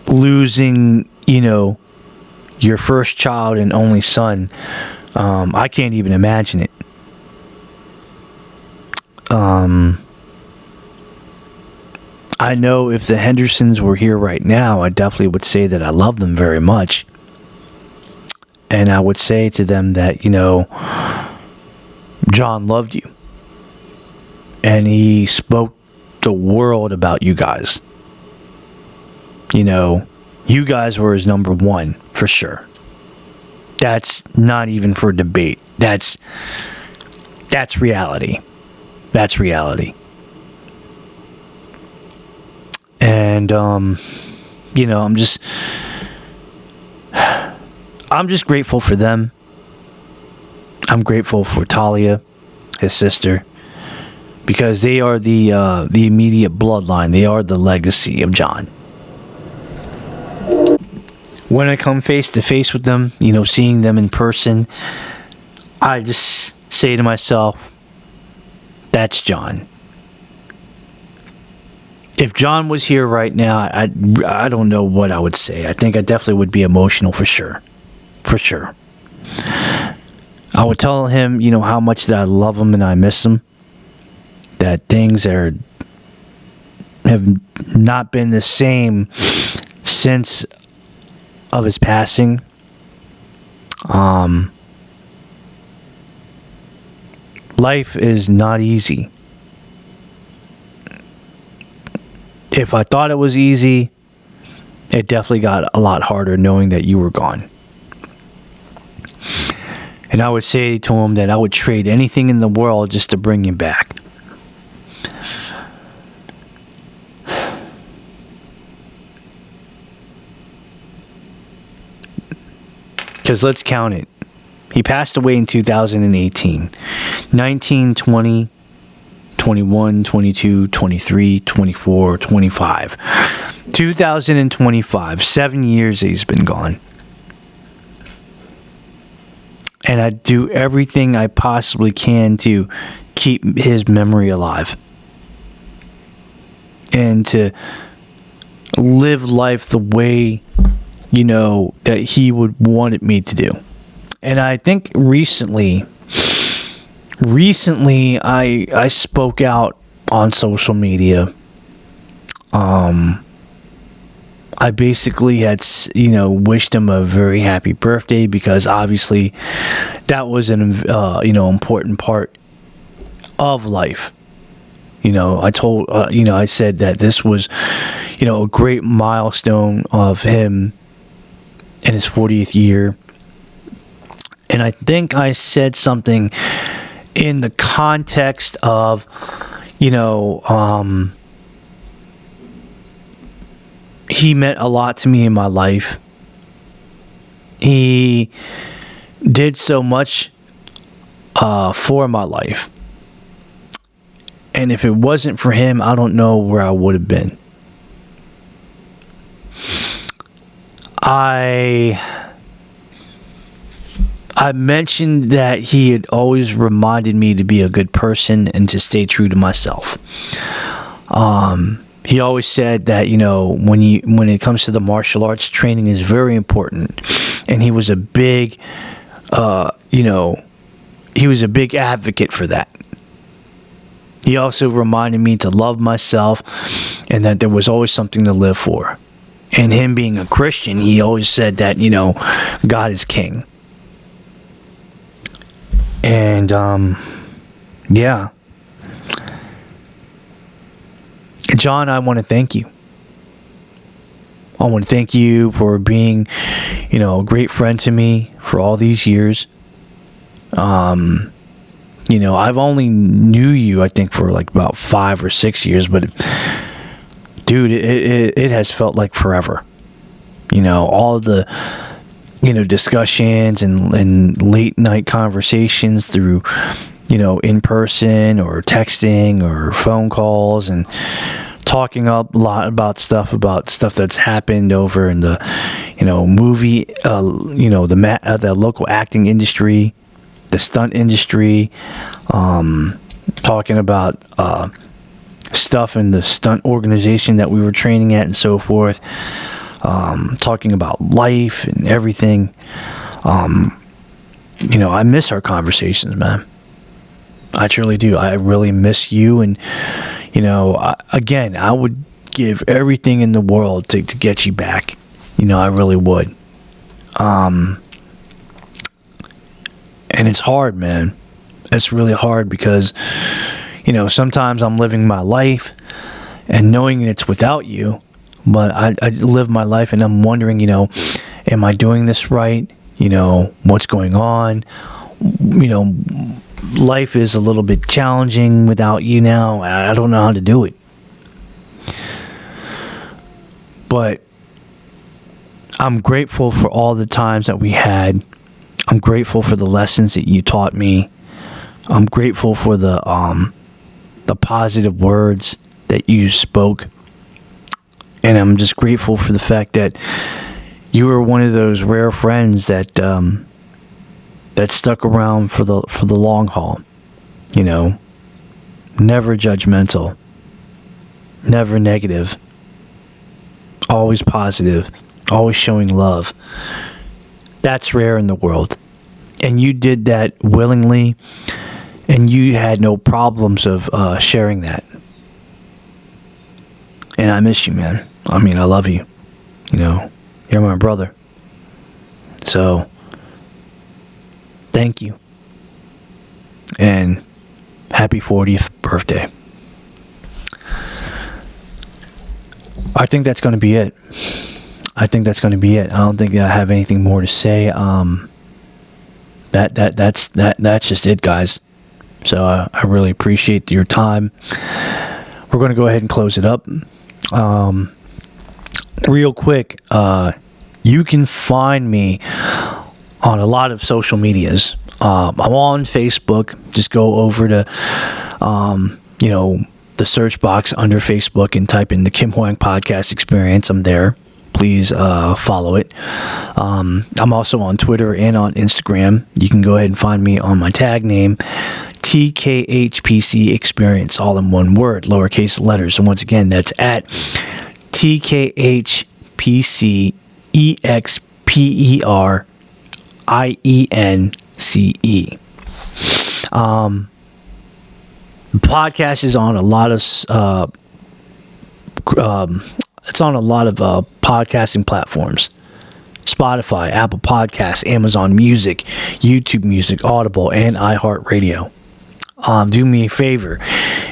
Speaker 3: Losing, your first child and only son, I can't even imagine it. I know if the Hendersons were here right now, I definitely would say that I love them very much. And I would say to them that, John loved you. And he spoke the world about you guys. You guys were his number one, for sure. That's not even for debate. That's reality. That's reality. And, I'm just grateful for them. I'm grateful for Talia, his sister, because they are the immediate bloodline. They are the legacy of John. When I come face to face with them, seeing them in person, I just say to myself, that's John. If John was here right now, I don't know what I would say. I think I definitely would be emotional for sure. For sure. I would tell him, how much that I love him and I miss him. That things have not been the same since of his passing. Life is not easy. If I thought it was easy, it definitely got a lot harder knowing that you were gone. And I would say to him that I would trade anything in the world just to bring you back. Because let's count it. He passed away in 2018. 19, 20, 21, 22, 23, 24, 25. 2025. 7 years he's been gone. And I do everything I possibly can to keep his memory alive. And to live life the way, that he would wanted me to do. And I think recently I spoke out on social media. I basically had, wished him a very happy birthday because obviously that was an, important part of life. I said that this was, a great milestone of him in his 40th year. And I think I said something in the context of, he meant a lot to me in my life. He did so much for my life. And if it wasn't for him, I don't know where I would have been. I mentioned that he had always reminded me to be a good person and to stay true to myself. He always said that, when it comes to the martial arts, training is very important. And he was a big, he was a big advocate for that. He also reminded me to love myself and that there was always something to live for. And him being a Christian, he always said that, God is king. And, yeah. John, I want to thank you. I want to thank you for being, a great friend to me for all these years. I've only knew you, I think, for like about 5 or 6 years, but dude, it has felt like forever. All the, discussions and late night conversations through, in person or texting or phone calls, and talking up a lot about stuff that's happened over in the, movie, the local acting industry, the stunt industry, talking about stuff in the stunt organization that we were training at and so forth, talking about life and everything. I miss our conversations, man. I truly do. I really miss you, and I would give everything in the world to get you back. I really would. And it's hard, man. It's really hard because, sometimes I'm living my life and knowing it's without you, but I live my life and I'm wondering, am I doing this right? What's going on? Life is a little bit challenging without you now. I don't know how to do it. But I'm grateful for all the times that we had. I'm grateful for the lessons that you taught me. I'm grateful for the positive words that you spoke. And I'm just grateful for the fact that you were one of those rare friends that stuck around for the long haul. Never judgmental, never negative, always positive, always showing love. That's rare in the world. And you did that willingly, and you had no problems of sharing that. And I miss you, man. I love you. You're my brother. So, thank you. And happy 40th birthday. I think that's going to be it. I don't think I have anything more to say. That's just it, guys. So I really appreciate your time. We're going to go ahead and close it up. Real quick, you can find me on a lot of social medias. I'm on Facebook. Just go over to, the search box under Facebook and type in the Kim Hoang Podcast Experience. I'm there. Please follow it. I'm also on Twitter and on Instagram. You can go ahead and find me on my tag name, TKHPC Experience, all in one word, lowercase letters. And once again, that's at TKHPC EXPERIENCE. The podcast is on a lot of podcasting platforms: Spotify, Apple Podcasts, Amazon Music, YouTube Music, Audible, and iHeartRadio. Do me a favor,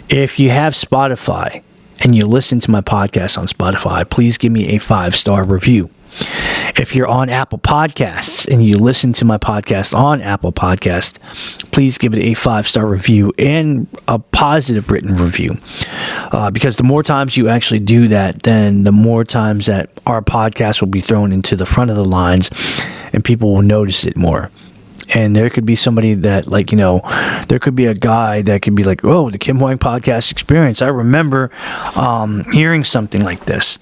Speaker 3: if you have Spotify and you listen to my podcast on Spotify, please give me a 5-star review. If you're on Apple Podcasts and you listen to my podcast on Apple Podcasts, please give it a 5-star review and a positive written review. Because the more times you actually do that, then the more times that our podcast will be thrown into the front of the lines and people will notice it more. And there could be somebody that, there could be a guy that could be like, oh, the Kim Hoang Podcast Experience. I remember hearing something like this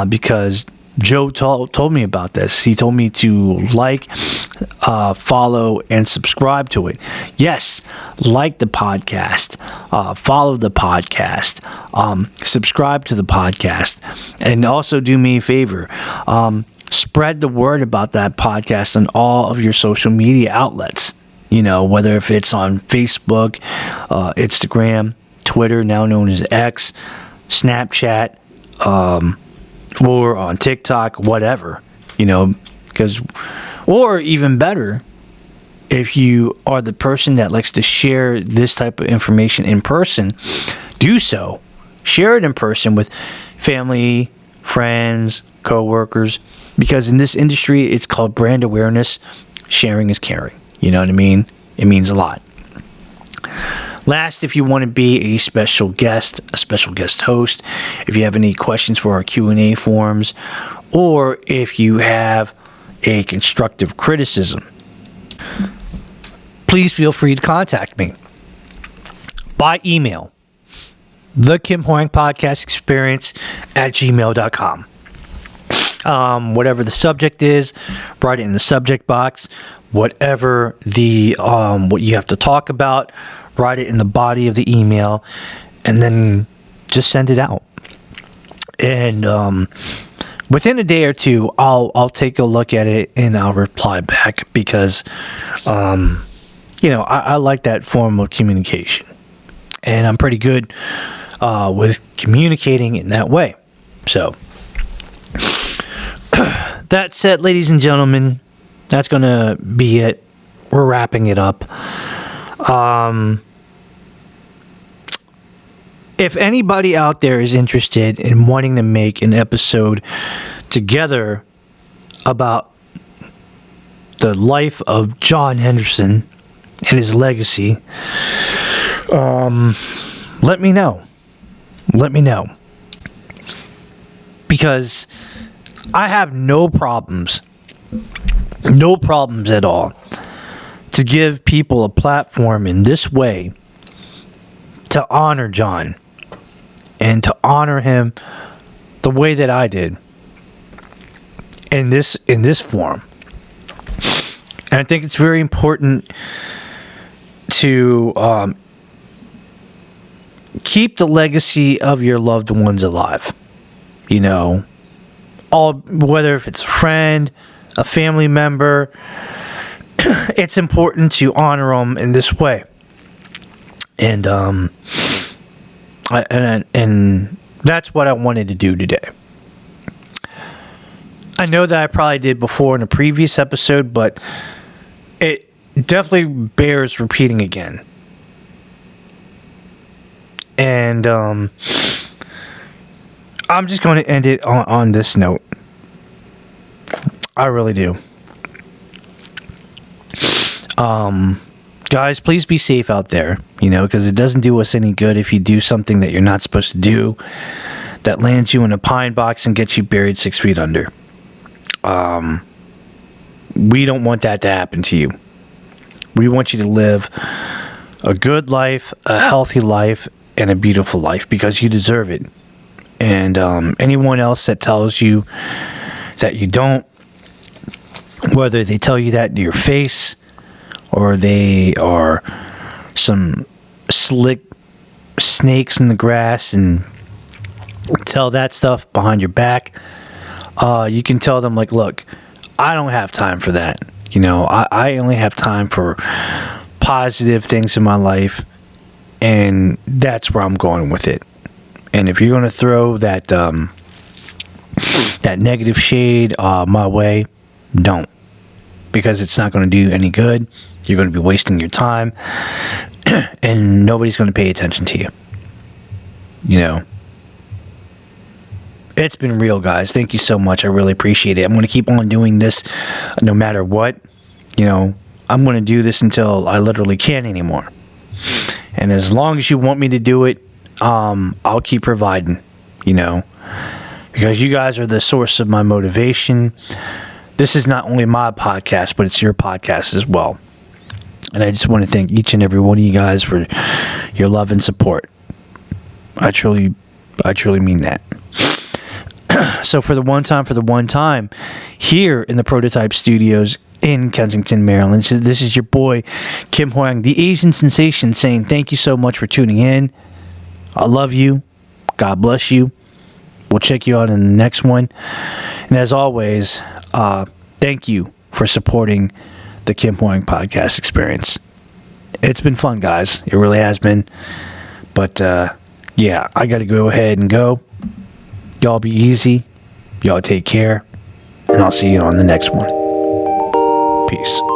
Speaker 3: because Joe told me about this. He told me to follow, and subscribe to it. Yes, like the podcast, follow the podcast, subscribe to the podcast, and also do me a favor. Spread the word about that podcast on all of your social media outlets. Whether if it's on Facebook, Instagram, Twitter, now known as X, Snapchat, or on TikTok, whatever, or even better, if you are the person that likes to share this type of information in person, do so. Share it in person with family, friends, co-workers, because in this industry, it's called brand awareness. Sharing is caring. You know what I mean? It means a lot. Last, if you want to be a special guest host, if you have any questions for our Q&A forums, or if you have a constructive criticism, please feel free to contact me by email, thekimhoangpodcastexperience@gmail.com. Whatever the subject is, write it in the subject box. Whatever the what you have to talk about, write it in the body of the email, and then just send it out. And within a day or two, I'll take a look at it and I'll reply back, because I like that form of communication, and I'm pretty good with communicating in that way. So that said, ladies and gentlemen, that's going to be it. We're wrapping it up. If anybody out there is interested in wanting to make an episode together about the life of John Henderson and his legacy, let me know. Let me know. Because I have no problems at all to give people a platform in this way to honor John and to honor him the way that I did in this form. And I think it's very important to keep the legacy of your loved ones alive. Whether if it's a friend, a family member, it's important to honor them in this way. And and that's what I wanted to do today. I know that I probably did before in a previous episode, but it definitely bears repeating again. And I'm just going to end it on this note. I really do. Guys, please be safe out there, because it doesn't do us any good if you do something that you're not supposed to do, that lands you in a pine box and gets you buried 6 feet under. We don't want that to happen to you. We want you to live a good life, a healthy life, and a beautiful life, because you deserve it. And anyone else that tells you that you don't, whether they tell you that to your face or they are some slick snakes in the grass and tell that stuff behind your back, you can tell them, like, look, I don't have time for that. I only have time for positive things in my life, and that's where I'm going with it. And if you're going to throw that that negative shade my way, don't. Because it's not going to do any good. You're going to be wasting your time. And nobody's going to pay attention to you. It's been real, guys. Thank you so much. I really appreciate it. I'm going to keep on doing this no matter what. I'm going to do this until I literally can't anymore. And as long as you want me to do it, I'll keep providing, because you guys are the source of my motivation. This is not only my podcast, but it's your podcast as well. And I just want to thank each and every one of you guys for your love and support. I truly mean that. So for the one time, here in the Prototype Studios in Kensington, Maryland, this is your boy, Kim Hoang, the Asian sensation, saying thank you so much for tuning in. I love you. God bless you. We'll check you out in the next one. And as always, thank you for supporting the Kim Hoang Podcast Experience. It's been fun, guys. It really has been. But, yeah, I got to go ahead and go. Y'all be easy. Y'all take care, and I'll see you on the next one. Peace.